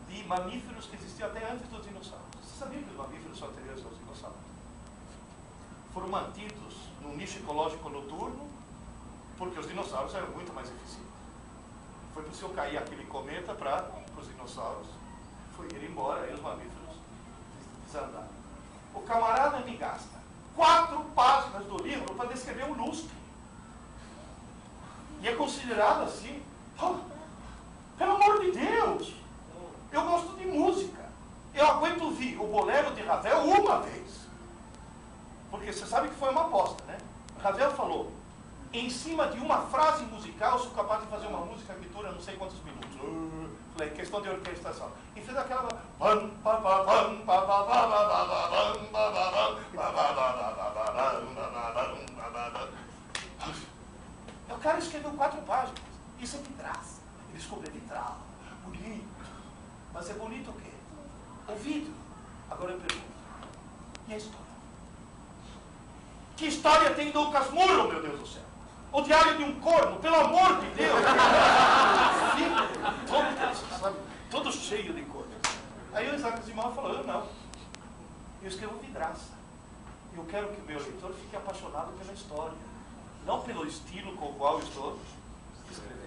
de mamíferos que existiam até antes dos dinossauros. Você sabia que os mamíferos são anteriores aos dinossauros? Foram mantidos num nicho ecológico noturno porque os dinossauros eram muito mais eficientes. Foi por isso que cair aquele cometa para os dinossauros foi ir embora e os mamíferos desandaram. O camarada me gasta 4 páginas do livro para descrever um lustre. E é considerado assim, oh, pelo amor de Deus, eu gosto de música. Eu aguento ouvir o bolero de Ravel uma vez. Porque você sabe que foi uma aposta, né? Ravel falou, em cima de uma frase musical, sou capaz de fazer uma música que dura não sei quantos minutos. Falei, questão de orquestração. E fez aquela... O cara escreveu 4 páginas. Isso é vidraça. Ele descobriu vitral. Bonito. Mas é bonito o quê? O vidro. Agora eu pergunto. E a história? Que história tem Dom Casmurro, meu Deus do céu? O Diário de um Corno, pelo amor de Deus! Todo cheio de coisas. Aí o Isaac Asimov falou, eu não. Eu escrevo vidraça. Eu quero que o meu leitor fique apaixonado pela história. Não pelo estilo com o qual eu estou escrevendo.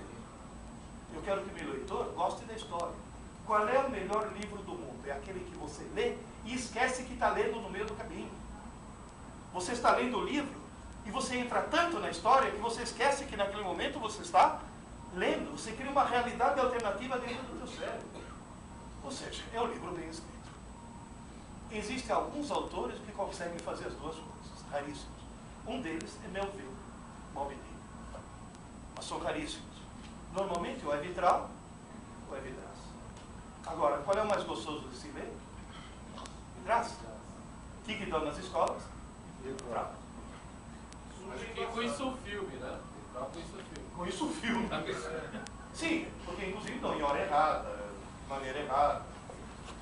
Eu quero que o meu leitor goste da história. Qual é o melhor livro do mundo? É aquele que você lê e esquece que está lendo no meio do caminho. Você está lendo o livro e você entra tanto na história que você esquece que naquele momento você está lendo. Você cria uma realidade alternativa dentro do teu cérebro. Ou seja, é um livro bem escrito. Existem alguns autores que conseguem fazer as duas coisas, raríssimos. Um deles é Melville, Moby Dick. Mas são raríssimos. Normalmente ou é vitral ou é vidraça. Agora, qual é o mais gostoso de se ler? Vidraça. O que dão nas escolas? Vitral. E com isso o filme, né? Com isso o filme. Com isso o filme. Sim, porque inclusive dão em hora errada, de maneira errada.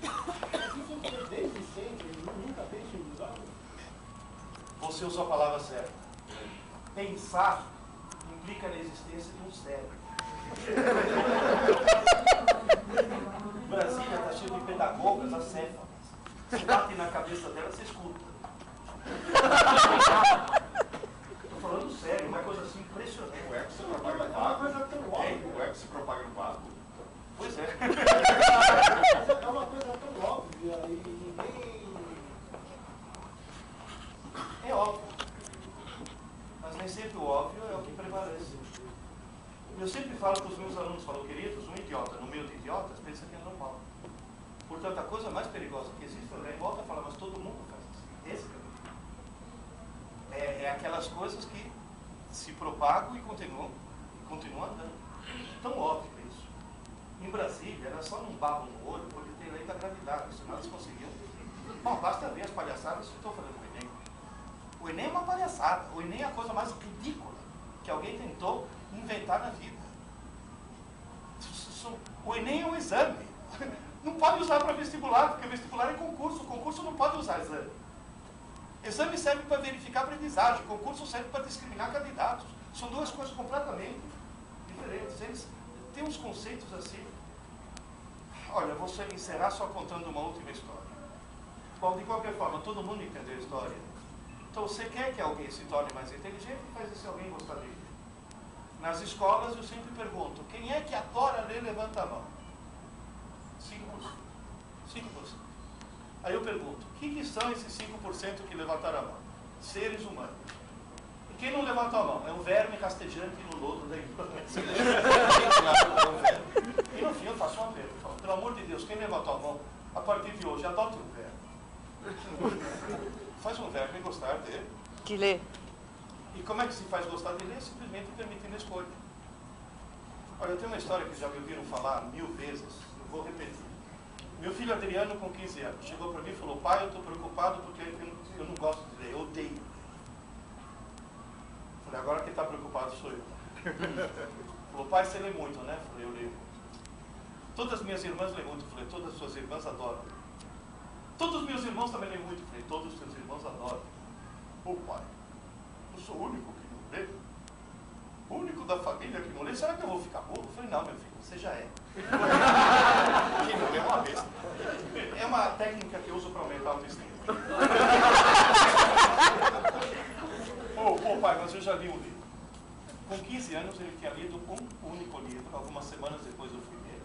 Mas isso desde sempre, nunca pense em usar. Você usou a palavra certa. Pensar implica na existência de um cérebro. Brasília está cheio de pedagogas acéfalas. Se bate na cabeça dela, você escuta. Estou falando sério, uma coisa assim impressionante. O eco se propaga no vago. O eco se propaga no vago. Pois é. É uma coisa tão óbvia e ninguém... É óbvio. Mas nem sempre o óbvio é o que prevalece. Eu sempre falo para os meus alunos, falo, queridos, um idiota no meio de idiotas pensa que é normal. Portanto, a coisa mais perigosa que existe é olhar em volta e falar, mas todo mundo faz isso. Esse é aquelas coisas que se propagam e continuam andando. Tão óbvio isso. Em Brasília, era só num babo no olho, porque tem lei da gravidade, senão eles conseguiam. Bom, basta ver as palhaçadas que estou fazendo com o Enem. O Enem é uma palhaçada. O Enem é a coisa mais ridícula que alguém tentou inventar na vida. O Enem é um exame. Não pode usar para vestibular, porque vestibular é concurso. O concurso não pode usar exame. Exame serve para verificar a aprendizagem. Concurso serve para discriminar candidatos. São duas coisas completamente diferentes. Eles têm uns conceitos assim. Olha, eu vou encerrar só contando uma última história. Bom, de qualquer forma, todo mundo entendeu a história. Então, você quer que alguém se torne mais inteligente, faz esse alguém gostar dele. Nas escolas, eu sempre pergunto, quem é que adora ler, levanta a mão. 5%. 5%. Aí eu pergunto, o que são esses 5% que levantaram a mão? Seres humanos. E quem não levantou a mão? É um verme rastejante no lodo da ignorância. E no fim eu faço uma pergunta. Falo, pelo amor de Deus, quem levantou a mão, a partir de hoje, adote um verme. Faz um verme gostar De ler. E como é que se faz gostar de ler? Simplesmente permitindo a escolha. Olha, eu tenho uma história que já me ouviram falar 1000 vezes, eu vou repetir. Meu filho Adriano, com 15 anos, chegou para mim e falou, pai, eu estou preocupado porque eu não gosto de ler, eu odeio. Falei, agora quem está preocupado sou eu. Falou, pai, você lê muito, né? Falei, eu leio muito. Todas as minhas irmãs leem muito. Falei, todas as suas irmãs adoram. Todos os meus irmãos também leem muito. Falei, todos os seus irmãos adoram. Ô pai, eu sou o único que não lê? O único da família que não lê? Será que eu vou ficar burro? Falei, não, meu filho, você já é. Quem não lê é uma besta. É uma técnica que eu uso para aumentar a autoestima. Ô pai, mas eu já li um livro. Com 15 anos ele tinha lido um único livro. Algumas semanas depois eu fui ler.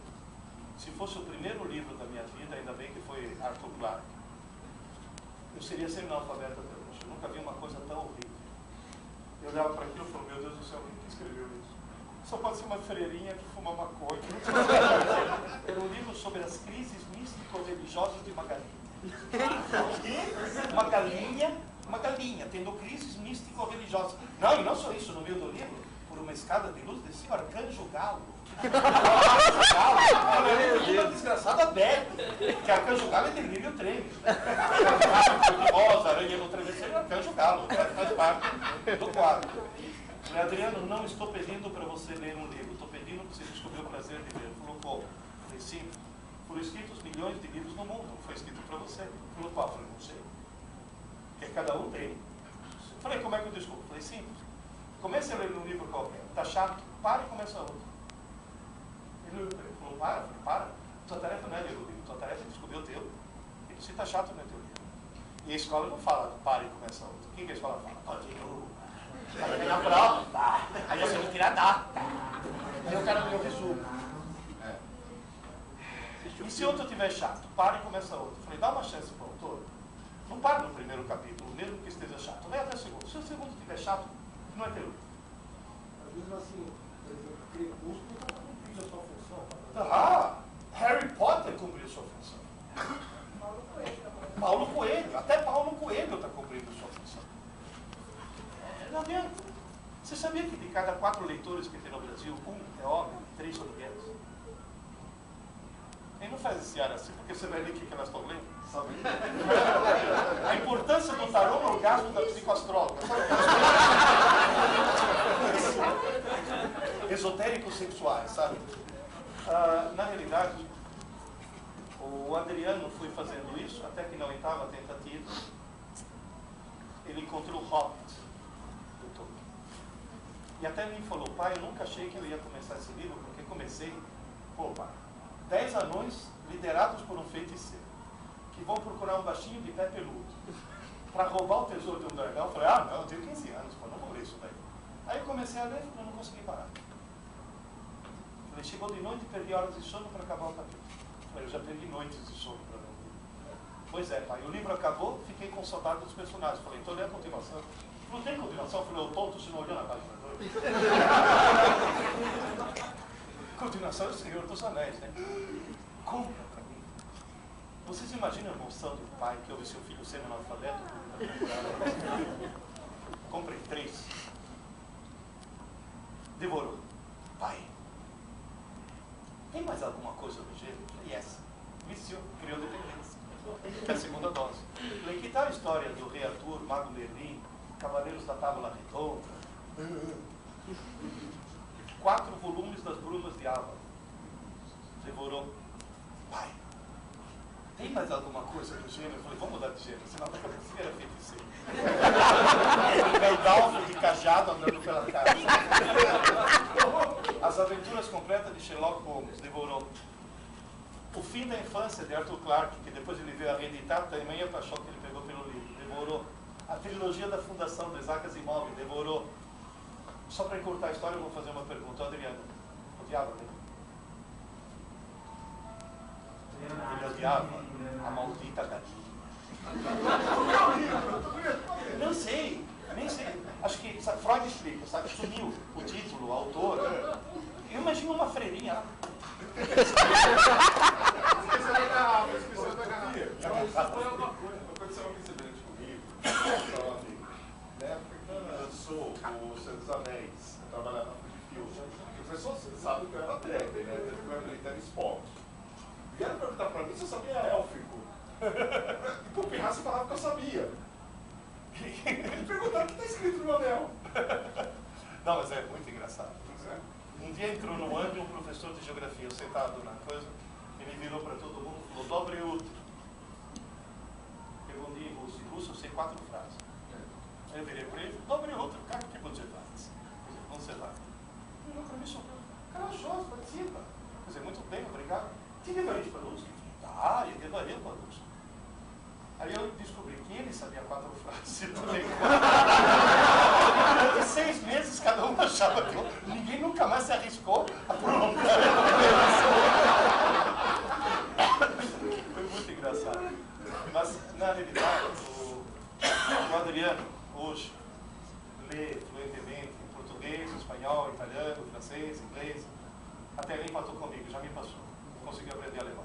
Se fosse o primeiro livro da minha vida, ainda bem que foi Arthur Clarke. Eu seria semi-analfabeto até hoje. Eu nunca vi uma coisa tão horrível. Eu olhava para aquilo e falava, meu Deus do céu, quem escreveu isso? Só pode ser uma freirinha que fuma maconha. Era um livro sobre as crises místico-religiosas de Magalinha. Uma galinha, tendo crises místico-religiosas. Não, e não só isso, no meio do livro, por uma escada de luz, descia o arcanjo galo. Uma desgraçada velha, que arcanjo galo é delírio treme. Rosa, aranha no travesseiro, arcanjo galo, faz parte do quadro. Adriano, não estou pedindo para você ler um livro, estou pedindo para você descobrir o prazer de ler. Ele falou, como? Falei, sim, foram escritos milhões de livros no mundo, foi escrito para você. Ele falou, qual? Falei, não sei. Porque cada um tem. Falei, como é que eu descubro? Falei, simples. Comece a ler um livro qualquer. Está chato? Para e começa outro. Ele falou, para. Tua tarefa não é ler o livro. Tua tarefa é descobrir o teu. E se está chato, não é teu livro. E a escola não fala, para e começa outro. O que a escola fala? Continua. Vai ganhar a prova. Tá. Aí você vai tirar data. Aí o cara lê o resumo. E se outro tiver chato? Para e começa outro. Falei, dá uma chance para o autor. Não para no primeiro capítulo, mesmo que esteja chato. Vai até o segundo. Se o segundo estiver chato, não é teu livro. Às vezes, assim, por exemplo, Crepúsculo está cumprindo a sua função. Harry Potter cumpriu a sua função. Paulo Coelho, até Paulo Coelho está cumprindo a sua função. Não adianta. Você sabia que de cada 4 leitores que tem no Brasil, 1 é homem, 3 são mulheres? Ele não faz esse ar assim, porque você vai ler o que elas estão lendo. Sabe? A importância do tarô no orgasmo da psicoastróloga. Esotéricos sexuais, sabe? Na realidade, o Adriano foi fazendo isso, até que na 8ª tentativa, ele encontrou o Hobbit, do Tolkien. E até me falou, pai, eu nunca achei que ele ia começar esse livro, porque comecei, pai, 10 anões liderados por um feiticeiro, que vão procurar um baixinho de pé peludo, para roubar o tesouro de um dragão. Eu falei, não, eu tenho 15 anos, pô, não vou ler isso daí. Aí eu comecei a ler e não consegui parar. Falei, chegou de noite e perdi horas de sono para acabar o capítulo. Falei, eu já perdi noites de sono para ler o livro. Pois é, pai, o livro acabou, fiquei com saudade dos personagens. Falei, então lê a continuação. Não tem continuação? Falei, o tonto se não olhou na página 2. Continuação é o Senhor dos Anéis, né? Compra para mim. Vocês imaginam a emoção do pai que ouve seu filho sendo analfabeto? Comprei 3. Devorou. Pai, tem mais alguma coisa do gênero? Yes. Viciou, criou dependência. É a segunda dose. Falei, que tal a história do Rei Arthur, Mago Merlin, Cavaleiros da Tábua Redonda? 4 volumes das Brumas de Ava. Devorou. Pai, tem mais alguma coisa do gênero? Eu falei, vamos mudar de gênero, senão daqui a pouco você era feiticeiro. Gandalf de cajado andando pela casa. As Aventuras Completas de Sherlock Holmes. Devorou. O Fim da Infância de Arthur Clarke, que depois ele veio a reeditar, também achou que ele pegou pelo livro. Devorou. A trilogia da Fundação de Isaac Asimov. Devorou. Só para encurtar a história, eu vou fazer uma pergunta. Adriano, odiava, né? Ele odiava a maldita galinha. Não sei, nem sei. Acho que sabe, Freud explica, sabe? Sumiu o título, o autor. Eu imagino uma freirinha lá. Esqueceu da garrafa. Aconteceu uma incidente comigo. Na época que lançou o Senhor dos Anéis, eu trabalhava na Fujifilm. O pessoal sabe que eu era Trekkie, né? Ele era Spock. Vieram perguntar pra mim se eu sabia élfico. E por pirraça falava que eu sabia. Ele perguntaram o que está escrito no anel. Não, mas é muito engraçado. Um dia entrou no ângulo um professor de geografia, eu sentado na coisa, ele virou para todo mundo e falou, dobre outro. Pegou um dia em russo. Em russo eu sei 4 frases. Aí eu virei para ele, dobre outro, cara, que você faz? Quando você vai? Ele virou para mim, soprou. Corajoso, participa. Quer dizer, muito bem, obrigado. Te говорить по-русски? Да, я говорил по-русски. Aí eu descobri que ele sabia 4 frases e também. Durante 6 meses cada um achava que ninguém nunca mais se arriscou a prolongar. Foi muito engraçado. Mas, na realidade, o Adriano, hoje, lê fluentemente em português, espanhol, italiano, francês, inglês. Até ele empatou comigo, já me passou. Consegui aprender alemão.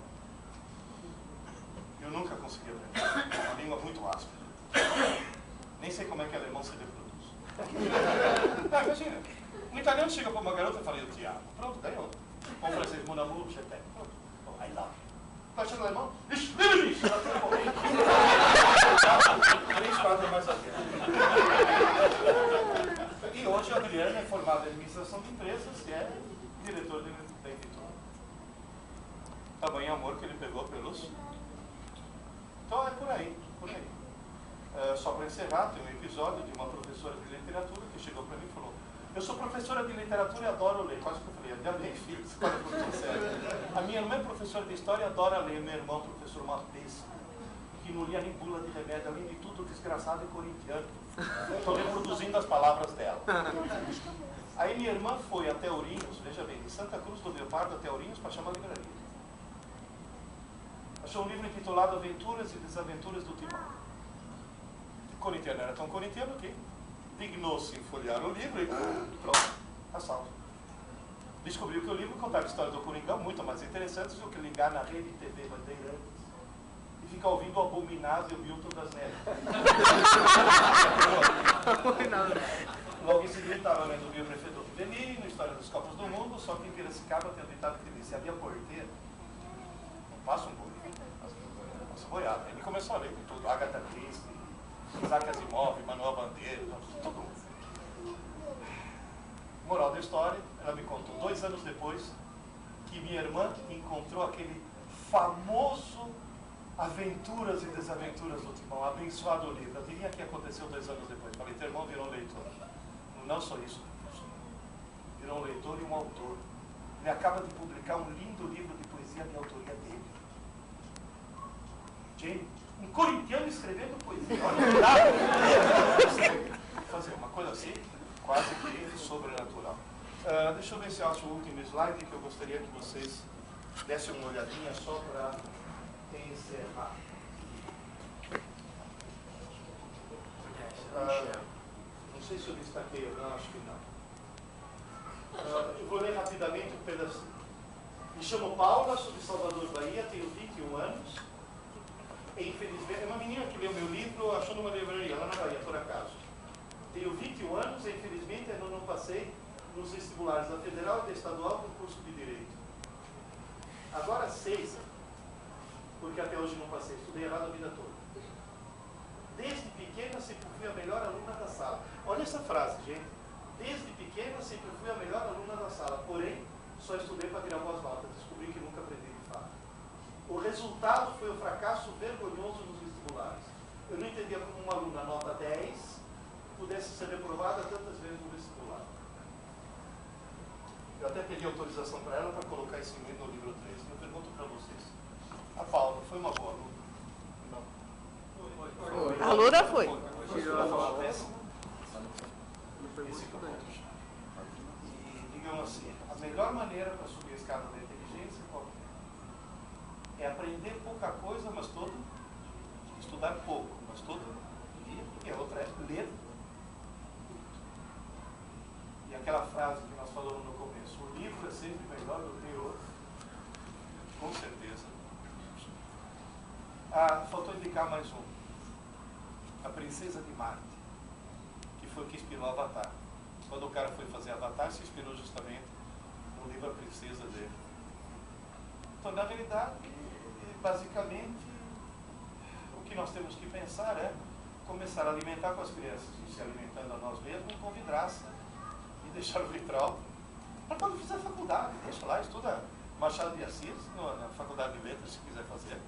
Eu nunca consegui aprender. É uma língua muito áspera. Nem sei como é que alemão se reproduz. Não, imagina. Um italiano chega para uma garota e fala, eu te amo. Pronto, ganhou. Um francês, mon amour, je t'aime. Pronto. Oh, I love you. Vai chegar no alemão? Ixi, 3, 4 mais aqui. E hoje o Adriano é formado em administração de empresas e é diretor da editora. Tamanho amor que ele pegou pelos... Então é por aí, por aí. Só para encerrar, tem um episódio de uma professora de literatura que chegou para mim e falou, Eu sou professora de literatura e adoro ler. Quase que eu falei, ainda bem, filho, você pode por sério. A minha irmã é professora de história e adora ler. Meu irmão, professor Mapes, que não lia nem bula de remédio, além de tudo, desgraçado e corintiano. Estou reproduzindo as palavras dela. Aí minha irmã foi até Ourinhos, veja bem, de Santa Cruz do Rio Pardo até Ourinhos para chamar a livraria. Achou um livro intitulado Aventuras e Desaventuras do Timão. O corintiano era tão corintiano que dignou-se em folhear o livro e pronto, assalto. Descobriu que o livro contava a história do Coringão, muito mais interessante do que ligar na rede TV Bandeirantes e ficar ouvindo o abominável Milton das Neves. Logo em seguida estava lendo o Bioprefeito do Rivelino, História dos Copos do Mundo, só que em Piracicaba tem um ditado que disse, havia porteiro, não passa um boi, passa boiada. Ele começou a ler tudo, Agatha Christie, Isaac Asimov, Manuel Bandeira, todo mundo. Moral da história, ela me contou 2 anos depois que minha irmã encontrou aquele famoso Aventuras e Desaventuras do Timão, abençoado livro. Adivinha o que aconteceu 2 anos depois? Falei, teu irmão virou leitor. Não só isso, virou um leitor e um autor. Ele acaba de publicar um lindo livro de poesia de autoria dele. Jane, um corintiano escrevendo poesia. Olha que dá fazer uma coisa assim, quase que sobrenatural. Deixa eu ver se eu acho o último slide que eu gostaria que vocês dessem uma olhadinha só para encerrar. Não sei se eu destaquei ou não, acho que não. Eu vou ler rapidamente um pedacinho. Me chamo Paula, sou de Salvador, Bahia, tenho 21 anos. E, infelizmente, é uma menina que leu meu livro, achou numa livraria lá na Bahia, por acaso. Tenho 21 anos e, infelizmente, ainda não passei nos vestibulares da Federal e da Estadual com curso de Direito. Agora 6, porque até hoje não passei, estudei errado a vida toda. Desde pequena sempre fui a melhor aluna da sala. Olha essa frase, gente. Desde pequena sempre fui a melhor aluna da sala, porém, só estudei para tirar boas notas. Descobri que nunca aprendi de fato. O resultado foi o fracasso vergonhoso nos vestibulares. Eu não entendia como uma aluna nota 10 pudesse ser reprovada tantas vezes no vestibular. Eu até pedi autorização para ela para colocar esse no livro 3. Eu pergunto para vocês. A Paula foi uma boa aluna? Não. A aluna foi. Ela falou péssimo. Esse que eu ponto. E, digamos assim, a melhor maneira para subir a escada da inteligência qual é? É aprender pouca coisa, mas todo. Estudar pouco, mas todo dia. E a outra é ler. E aquela frase que nós falamos no começo, o livro é sempre melhor do que o outro. Com certeza. Faltou indicar mais um. A Princesa de Marte, que foi o que inspirou Avatar. Quando o cara foi fazer Avatar, se inspirou justamente no livro A Princesa dele. Então, na realidade, basicamente, o que nós temos que pensar é começar a alimentar com as crianças, e se alimentando a nós mesmos, com vidraça, e deixar o vitral para quando fizer faculdade. Deixa lá, estuda Machado de Assis, na faculdade de letras, se quiser fazer letras.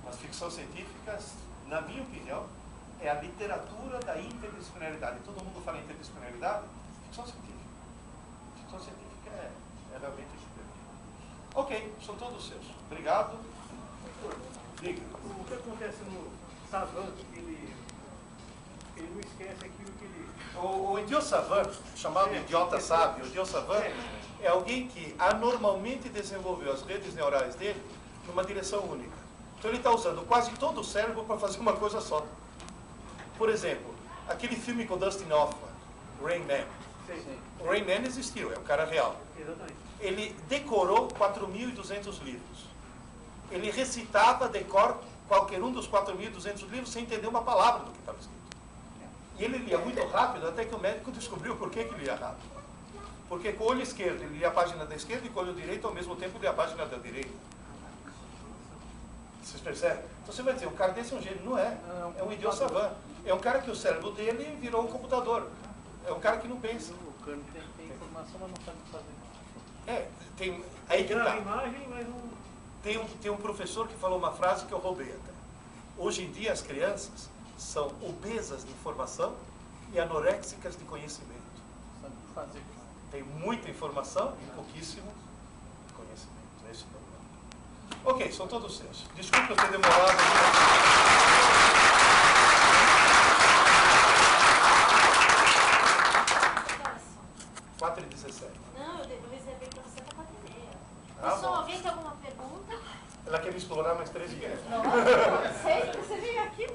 Mas ficção científica, na minha opinião, é a literatura da interdisciplinaridade. Todo mundo fala em interdisciplinaridade? Ficção científica. Ficção científica é realmente diferente. Ok, são todos seus. Obrigado. Diga. O que acontece no Savant, ele não esquece aquilo que ele... O idiota savant, chamado idiota sábio, o idiota savant é alguém que anormalmente desenvolveu as redes neurais dele numa direção única. Então ele está usando quase todo o cérebro para fazer uma coisa só. Por exemplo, aquele filme com Dustin Hoffman, Rain Man. O Rain Man existiu, é um cara real. Exatamente. Ele decorou 4.200 livros. Ele recitava de cor qualquer um dos 4.200 livros sem entender uma palavra do que estava escrito. E ele lia muito rápido, até que o médico descobriu por que ele lia rápido. Porque com o olho esquerdo ele lia a página da esquerda e com o olho direito ao mesmo tempo lia a página da direita. Vocês percebem? Então você vai dizer, um cara desse é um gênio. Não é. É um idiota savant. É um cara que o cérebro dele virou um computador. É um cara que não pensa. Tem informação, mas não sabe o que fazer. Tem... Aí que tá. Imagem, mas não... Tem um professor que falou uma frase que eu roubei até. Hoje em dia as crianças são obesas de informação e anoréxicas de conhecimento. Tem muita informação e pouquíssimo conhecimento. Esse é o problema. Ok, são todos seus. Desculpa eu ter demorado. 4h17. Não, eu reservei para você até 4h30. Ah, Pessoal, bom. alguém tem alguma pergunta? Ela quer me explorar mais 3 dias. Não sei, você veio aqui,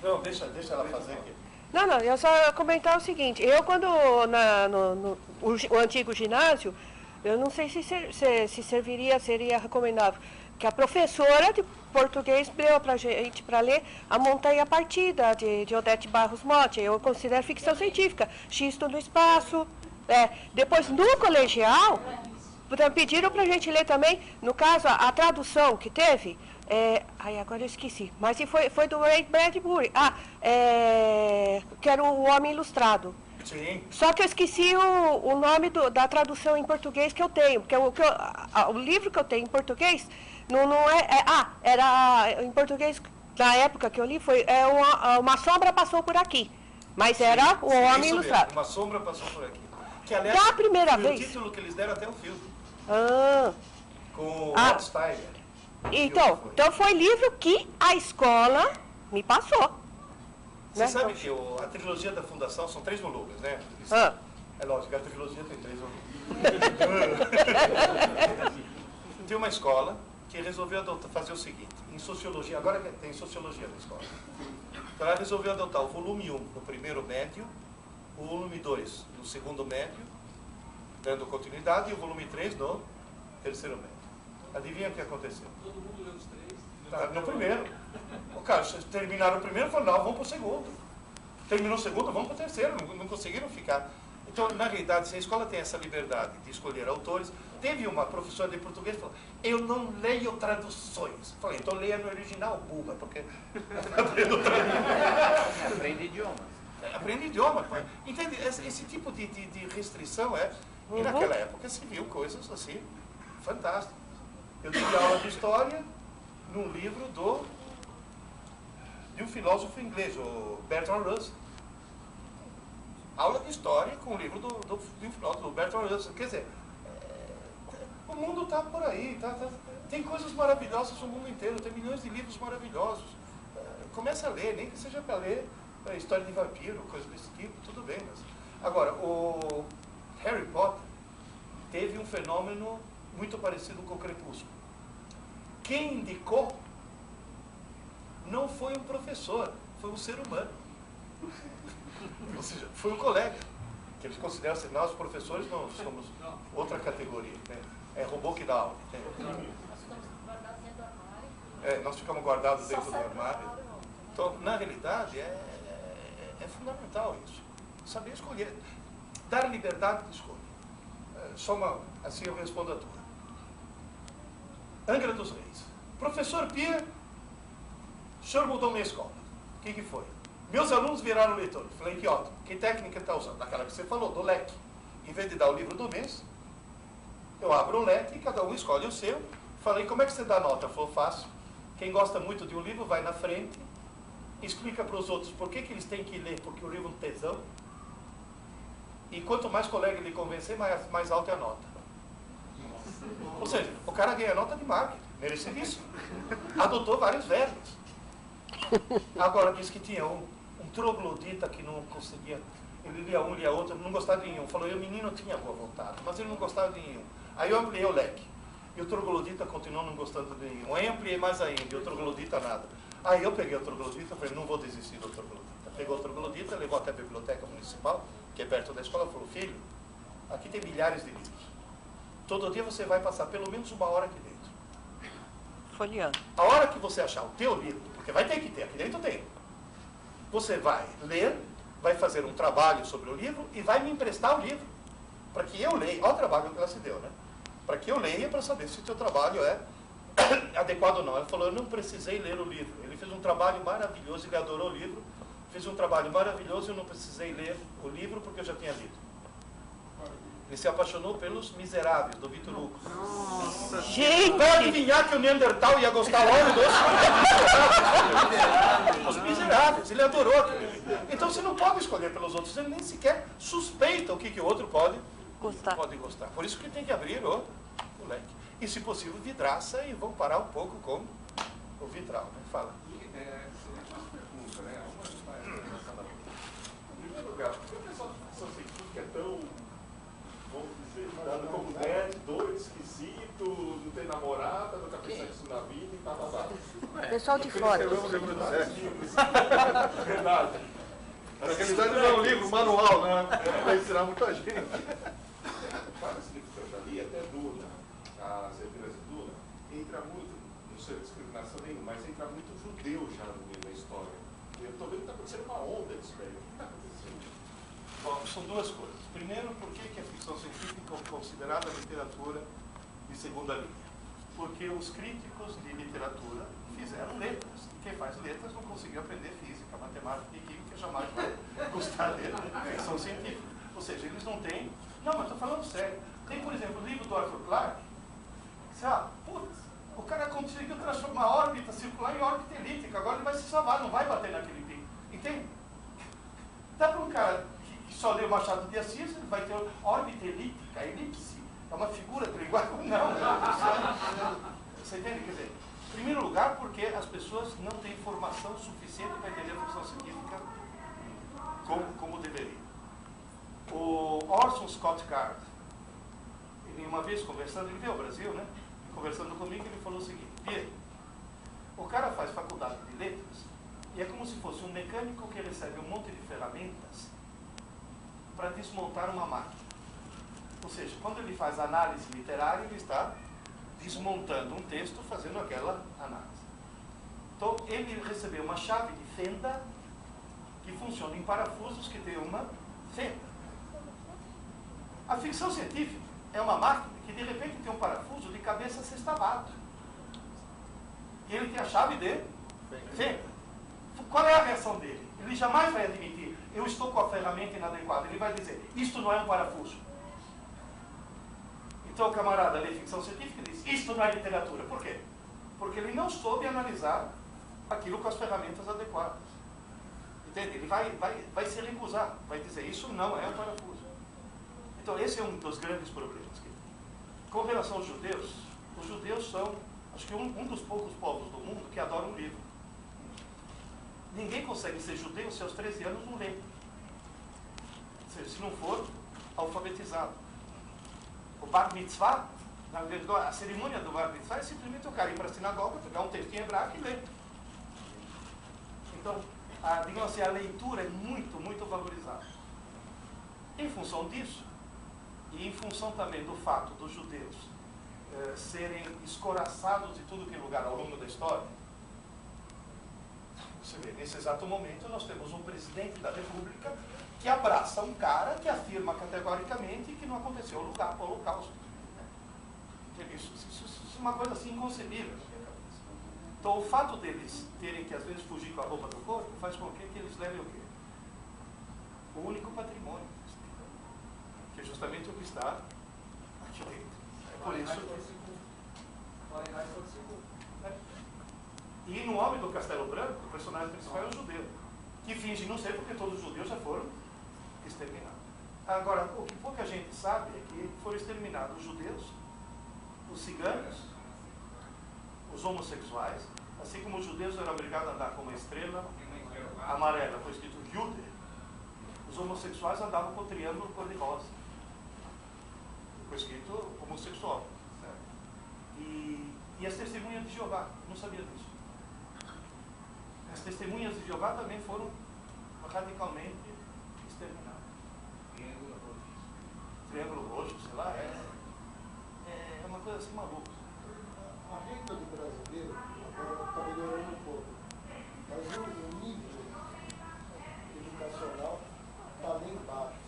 Não, deixa ela fazer aqui. Não, eu só comentar o seguinte, eu quando o antigo ginásio, eu não sei se seria recomendável, que a professora de português deu pra gente para ler A Montanha Partida, de Odete Barros Motti. Eu considero ficção científica, Xisto no Espaço. Depois, no colegial, pediram pra gente ler também, no caso, a tradução que teve, agora eu esqueci, mas foi do Ray Bradbury, que era o Homem Ilustrado. Sim. Só que eu esqueci o nome da tradução em português que eu tenho, porque o livro que eu tenho em português era em português, na época que eu li, foi Uma Sombra Passou por Aqui, mas era o Homem Ilustrado. Uma Sombra Passou por Aqui. Que, aliás, da primeira foi vez. o título que eles deram até o filme. Com o Rod Steiger. Então foi livro que a escola me passou. Você sabe que a trilogia da Fundação são 3 volumes, né? É lógico, a trilogia tem 3 volumes. Tem uma escola que resolveu fazer o seguinte, em sociologia, agora tem sociologia na escola. Então ela resolveu adotar o volume 1 no primeiro médio, o volume 2 no segundo médio, dando continuidade, e o volume 3 no terceiro médio. Adivinha o que aconteceu? Todo mundo leu os 3. No primeiro. O cara, terminaram o primeiro e falaram, não, vamos para o segundo. Terminou o segundo, vamos para o terceiro. Não conseguiram ficar. Então, na realidade, se a escola tem essa liberdade de escolher autores, teve uma professora de português que falou, eu não leio traduções. Falei, então leia no original, burra, porque Aprende idiomas. Aprende idioma. Entende? Esse tipo de restrição E naquela época se viu coisas assim, fantásticas. Eu tive aula de história num livro de um filósofo inglês, o Bertrand Russell. Aula de história com o livro de um filósofo, Bertrand Russell. Quer dizer, o mundo está por aí, tem coisas maravilhosas no mundo inteiro, tem milhões de livros maravilhosos. Começa a ler, nem que seja para ler história de vampiro, coisa desse tipo, tudo bem. Mas... Agora, o Harry Potter teve um fenômeno muito parecido com o Crepúsculo. Quem indicou não foi um professor, foi um ser humano. Ou seja, foi um colega. Que eles consideram assim, nós professores não somos outra categoria. Né? É robô que dá aula. Nós ficamos guardados dentro do armário. Então, na realidade, é fundamental isso. Saber escolher. Dar liberdade de escolha. Assim eu respondo a tua. Angra dos Reis. Professor Pia, o senhor mudou minha escola. O que foi? Meus alunos viraram leitores. Falei, que ótimo. Que técnica está usando? Aquela que você falou, do leque. Em vez de dar o livro do mês, eu abro o leque e cada um escolhe o seu. Falei, como é que você dá nota? Falou, fácil. Quem gosta muito de um livro vai na frente, explica para os outros por que eles têm que ler, porque o livro é um tesão. E quanto mais colega ele convencer, mais alta é a nota. Ou seja, o cara ganha nota de marketing, merecidíssimo. Adotou vários verbos. Agora disse que tinha um troglodita que não conseguia, ele lia um, lia outro, não gostava de nenhum. Falou, o menino tinha boa vontade, mas ele não gostava de nenhum. Aí eu ampliei o leque. E o troglodita continuou não gostando de nenhum. Aí ampliei mais ainda, e o troglodita nada. Aí eu peguei o troglodita e falei, não vou desistir do troglodita. Pegou o troglodita, levou até a biblioteca municipal, que é perto da escola, falou, filho, aqui tem milhares de livros. Todo dia você vai passar pelo menos 1 hora aqui dentro. Folheando. A hora que você achar o teu livro, porque vai ter que ter, aqui dentro tem. Você vai ler, vai fazer um trabalho sobre o livro e vai me emprestar o livro. Para que eu leia. Olha o trabalho que ela se deu, né? Para que eu leia para saber se o teu trabalho é adequado ou não. Ela falou, eu não precisei ler o livro. Ele fez um trabalho maravilhoso, ele adorou o livro. Fez um trabalho maravilhoso, eu não precisei ler o livro porque eu já tinha lido. Ele se apaixonou pelos Miseráveis, do Victor Hugo. Nossa, gente! Para adivinhar que o Neandertal ia gostar logo dos Miseráveis. Ele adorou aquilo. Então você não pode escolher pelos outros, você nem sequer suspeita o que o outro pode gostar. Por isso que tem que abrir o leque. E, se possível, vidraça e vamos parar um pouco com o vitral. Né? Fala. Pergunta, né? Em primeiro lugar, por que o pessoal de ficção científica é tão, vamos dizer, dado como nerd, doido, esquisito, não tem namorada, nunca fez sexo na vida e tal. Pessoal de fora. Verdade. Na realidade não é um livro, um manual, né? Vai ensinar muita gente. Vários livros que eu já li, até Duna, as Reviras de Duna, entra muito, não sei discriminação nenhuma, mas entra muito judeu já no meio da história. Eu estou vendo que está acontecendo uma onda disso daí. O que está acontecendo? Bom, são duas coisas. Primeiro, por que a ficção científica é considerada literatura de segunda linha? Porque os críticos de literatura fizeram letras. E quem faz letras não conseguiu aprender física, matemática e química, jamais vai gostar de ficção científica. Ou seja, eles não têm... Não, mas estou falando sério. Tem, por exemplo, o livro do Arthur Clarke. Você fala, putz, o cara conseguiu transformar a órbita circular em órbita elíptica. Agora ele vai se salvar, não vai bater naquele pico. Entende? Dá para um cara que só leu Machado de Assis, ele vai ter órbita elíptica, elipse. É uma figura de linguagem? Não. Você entende? Quer dizer, em primeiro lugar, porque as pessoas não têm formação suficiente para entender a ficção científica como deveria. O Orson Scott Card, ele uma vez conversando, ele veio ao Brasil, né? Conversando comigo, ele falou o seguinte: Pierre, o cara faz faculdade de letras e é como se fosse um mecânico que recebe um monte de ferramentas para desmontar uma máquina. Ou seja, quando ele faz análise literária, ele está desmontando um texto, fazendo aquela análise. Então, ele recebeu uma chave de fenda que funciona em parafusos que tem uma fenda. A ficção científica é uma máquina que de repente tem um parafuso de cabeça sextavado. E ele tem a chave de fenda. Qual é a reação dele? Ele jamais vai admitir, eu estou com a ferramenta inadequada. Ele vai dizer, isto não é um parafuso. Então o camarada lê ficção científica e diz, isto não é literatura. Por quê? Porque ele não soube analisar aquilo com as ferramentas adequadas. Entende? Ele vai se recusar, vai dizer, isso não é um parafuso. Então esse é um dos grandes problemas que tem. Com relação aos judeus, os judeus são, acho que um dos poucos povos do mundo que adoram um livro. Ninguém consegue ser judeu se aos 13 anos não lê. Ou seja, se não for alfabetizado. O Bar Mitzvah, a cerimônia do Bar Mitzvah é simplesmente o cara ir para a sinagoga, pegar um texto em hebraico e ler. Então, digamos assim, a leitura é muito, muito valorizada. Em função disso, e em função também do fato dos judeus serem escoraçados de tudo que é lugar ao longo da história, você vê, nesse exato momento nós temos um presidente da República que abraça um cara que afirma categoricamente que não aconteceu o Holocausto. Isso é uma coisa assim inconcebível. Então o fato deles terem que às vezes fugir com a roupa do corpo faz com que eles levem o quê? O único patrimônio, que é justamente o que está aqui dentro. É por isso que... E no Homem do Castelo Branco, o personagem principal é um judeu, que finge não ser porque todos os judeus já foram exterminados. Agora, o que pouca gente sabe é que foram exterminados os judeus, os ciganos, os homossexuais, assim como os judeus eram obrigados a andar com uma estrela amarela, foi escrito Jude, os homossexuais andavam com o triângulo cor-de-rosa, foi escrito homossexual. E as testemunhas de Jeová, não sabia disso. As testemunhas de Jeová também foram radicalmente exterminadas. Triângulo roxo, sei lá, é uma coisa assim maluca. A renda do brasileiro agora está melhorando um pouco, mas o nível educacional está lá embaixo.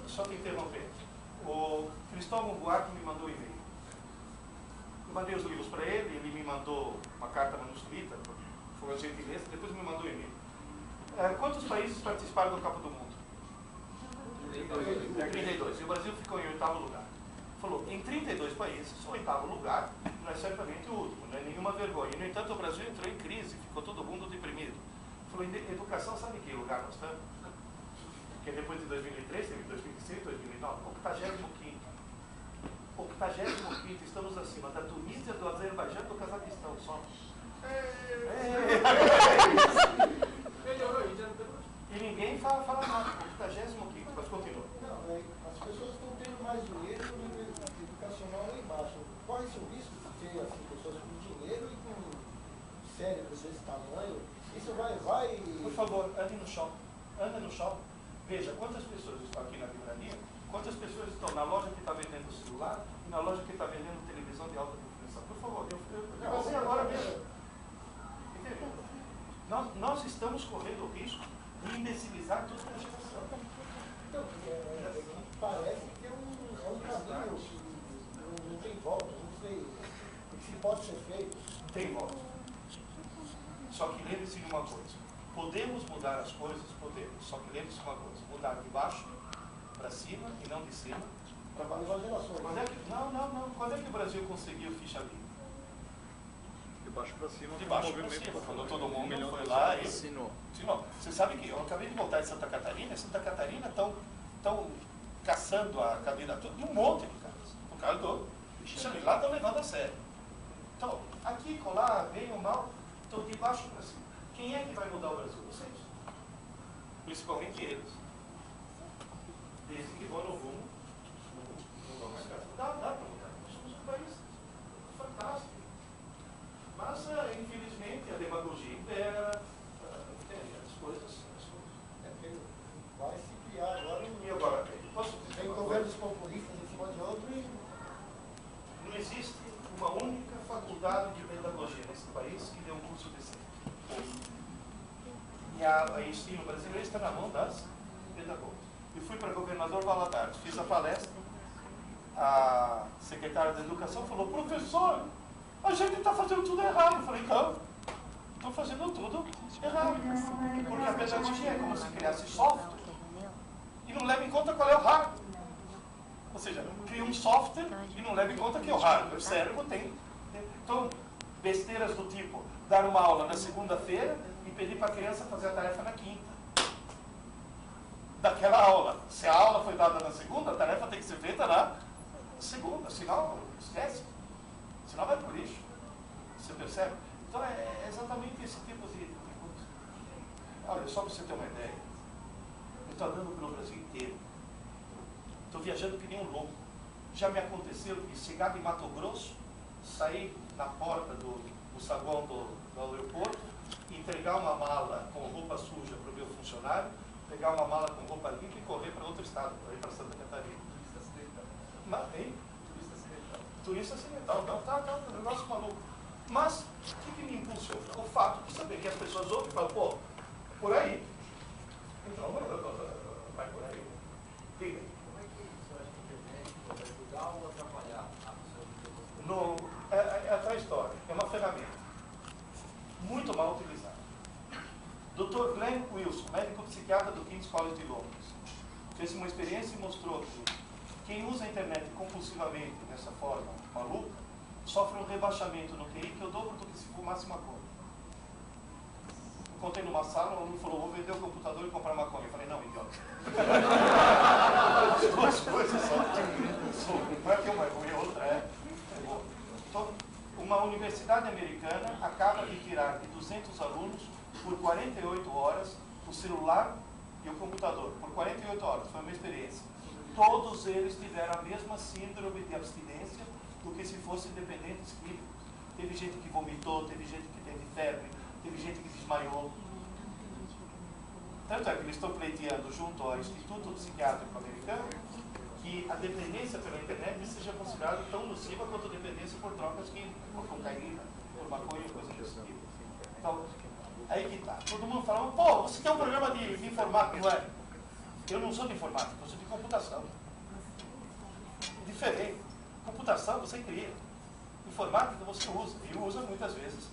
Só te interromper. O Cristóvão Buarque me mandou um e-mail. Eu mandei os livros para ele, ele me mandou uma carta manuscrita, foi uma gentileza, depois me mandou um e-mail. Quantos países participaram do Copa do Mundo? 32. E o Brasil ficou em 8º lugar. Falou, em 32 países, o 8º lugar não é certamente o último, não é nenhuma vergonha. No entanto, o Brasil entrou em crise, ficou todo mundo deprimido. Falou, em educação, sabe em que lugar nós estamos? Porque depois de 2003, teve 2006, 2009, 85º. 85º, estamos acima da Tunísia, do Azerbaijão e do Cazaquistão só. E ninguém fala nada. 85º, mas continua. Não, as pessoas estão tendo mais dinheiro no nível educacional lá embaixo. Qual é o risco de ter assim, pessoas com dinheiro e com cérebros desse tamanho? Isso vai... Por favor, ande no shopping. Anda no shopping. Veja quantas pessoas estão aqui na livraria, quantas pessoas estão na loja que está vendendo celular e na loja que está vendendo televisão de alta definição. Por favor, eu vou fazer agora mesmo. Entendeu? Nós estamos correndo o risco de imbecilizar toda a geração. Então, parece que é um caminho que não tem volta, não sei se pode ser feito. Tem volta. Só que lembre-se de uma coisa. Podemos mudar as coisas? Podemos. Só que lembre-se de uma coisa. Mudar de baixo para cima e não de cima para baixo. Quando é que, não. Quando é que o Brasil conseguiu ficha livre? De baixo para cima. De baixo para cima. Quando todo mundo foi lá e assinou. Você sabe que eu acabei de voltar de Santa Catarina. Santa Catarina estão caçando a candidatura de um monte de caras. Por causa do... Lá estão levando a sério. Então, aqui, colar, bem ou mal, estão de baixo para cima. Quem é que vai mudar o Brasil? Vocês. Principalmente eles. Desde que vão no rumo. Não vão mais cá. Dá para mudar. Nós somos um país fantástico. Mas, infelizmente, a demagogia impera. Entende? As coisas. Vai se criar agora. E agora, posso dizer? Tem governos populistas em cima de outro e... Não existe uma única faculdade de pedagogia nesse país que dê um curso decente. E a ensino brasileiro está na mão das pedagogas. Eu fui para governador Valadares, fiz a palestra, a secretária da Educação falou, professor, a gente está fazendo tudo errado. Eu falei, não, estou fazendo tudo errado. Porque a pedagogia é como se criasse software e não leva em conta qual é o hardware. Ou seja, cria um software e não leva em conta que o hardware, o cérebro tem. Então, besteiras do tipo, dar uma aula na segunda-feira e pedir para a criança fazer a tarefa na quinta. Daquela aula. Se a aula foi dada na segunda, a tarefa tem que ser feita na segunda. Senão, esquece. Senão vai para o lixo. Você percebe? Então, é exatamente esse tipo de coisa. Olha, só para você ter uma ideia. Eu estou andando pelo Brasil inteiro. Estou viajando que nem um louco. Já me aconteceu de chegar de Mato Grosso, sair na porta do saguão do aeroporto, entregar uma mala com roupa suja para o meu funcionário, pegar uma mala com roupa limpa e correr para outro estado, para ir para Santa Catarina. Mas, hein? Turista acidental. Não, tá um negócio maluco. Mas, o que me impulsiona? O fato de saber que as pessoas ouvem e falam, pô, por aí. Então, vai por aí. Diga. Como é que você acha que a internet pode ajudar ou atrapalhar a pessoa? É a história. É uma ferramenta muito mal utilizada. Dr. Glenn Wilson, médico psiquiatra do King's College de Londres, fez uma experiência e mostrou que quem usa a internet compulsivamente dessa forma maluca sofre um rebaixamento no QI que é o dobro do que se fumasse maconha. Eu contei numa sala, um aluno falou, vou vender o computador e comprar maconha. Eu falei, não, idiota. As duas coisas são. Não é que uma é ruim, a outra é. Então, uma universidade americana acaba de tirar de 200 alunos por 48 horas o celular e o computador. Por 48 horas, foi uma experiência. Todos eles tiveram a mesma síndrome de abstinência do que se fossem dependentes químicos. Teve gente que vomitou, teve gente que teve febre, teve gente que desmaiou. Tanto é que eles estão pleiteando junto ao Instituto Psiquiátrico Americano que a dependência pela internet seja considerada tão nociva quanto a dependência por drogas químicas, por cocaína, por maconha, coisa desse tipo. Então, aí que tá. Todo mundo falando, pô, você tem um programa de informática, não é? Eu não sou de informática, eu sou de computação. Diferente. Computação você cria. Informática você usa, e usa muitas vezes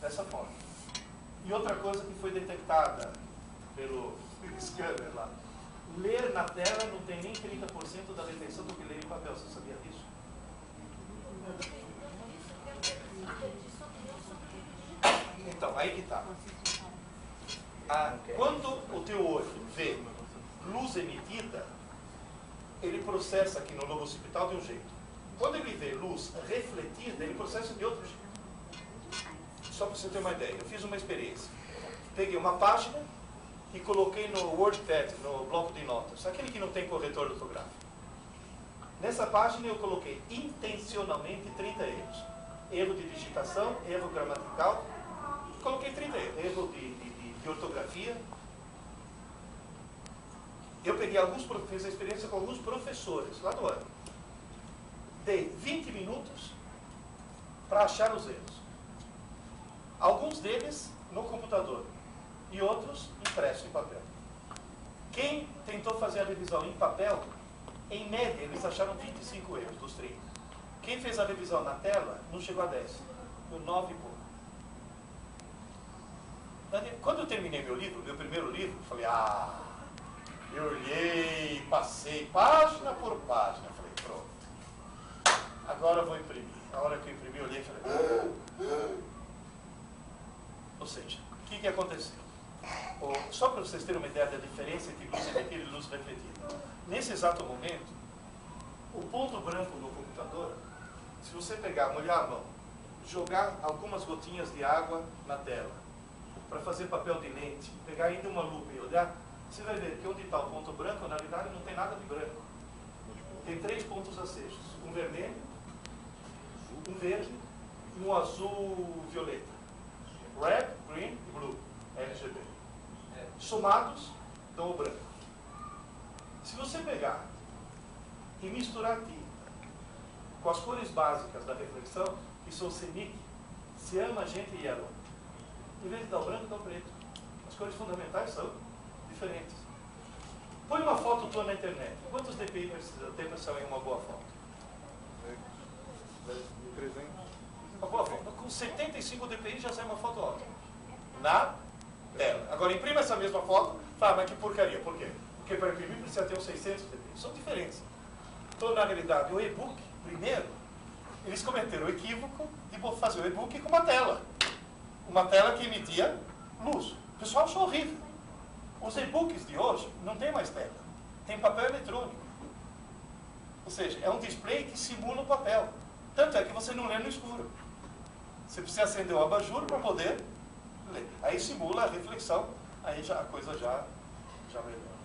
dessa forma. E outra coisa que foi detectada pelo scanner lá, ler na tela não tem nem 30% da retenção do que ler em papel. Você sabia disso? Então, aí que está. Quando o teu olho vê luz emitida, ele processa aqui no lobo occipital de um jeito. Quando ele vê luz refletida, ele processa de outro jeito. Só para você ter uma ideia, eu fiz uma experiência. Peguei uma página e coloquei no WordPad, no bloco de notas, aquele que não tem corretor ortográfico. Nessa página eu coloquei intencionalmente 30 erros. Erro de digitação, erro gramatical. Coloquei 30 erros. Erro de ortografia. Eu peguei fiz a experiência com alguns professores lá do ano. Dei 20 minutos para achar os erros. Alguns deles no computador e outros impressos em papel. Quem tentou fazer a revisão em papel, em média, eles acharam 25 erros dos 30. Quem fez a revisão na tela, não chegou a 10. Foi 9 e pouco. Quando eu terminei meu primeiro livro, falei, eu olhei, passei página por página. Falei, pronto. Agora eu vou imprimir. A hora que eu imprimi, eu olhei e falei, ou seja, o que aconteceu? Só para vocês terem uma ideia da diferença entre luz emitida e luz refletida. Nesse exato momento, o ponto branco no computador, se você pegar, molhar a mão, jogar algumas gotinhas de água na tela, para fazer papel de lente, pegar ainda uma lupa e olhar, você vai ver que onde está o ponto branco, na realidade não tem nada de branco. Tem 3 pontos acejos, um vermelho, um verde e um azul violeta. Red, green e blue, RGB. Somados, dão o branco. Se você pegar e misturar tinta com as cores básicas da reflexão, que são CMYK, cian, magenta e yellow, em vez de dar o branco, dá o preto. As cores fundamentais são diferentes. Põe uma foto tua na internet. Quantos dpi são em uma boa foto? 300. Uma boa foto. Com 75 dpi já sai uma foto ótima. Na tela. Agora imprima essa mesma foto. Fala, mas que porcaria. Por quê? Porque para imprimir precisa ter uns 600 dpi. São diferentes. Então, na realidade, o e-book, primeiro, eles cometeram o equívoco de fazer o e-book com uma tela. Uma tela que emitia luz. O pessoal achou horrível. Os e-books de hoje não tem mais tela. Tem papel eletrônico. Ou seja, é um display que simula o papel. Tanto é que você não lê no escuro. Você precisa acender o abajur para poder ler. Aí simula a reflexão, aí a coisa já melhora.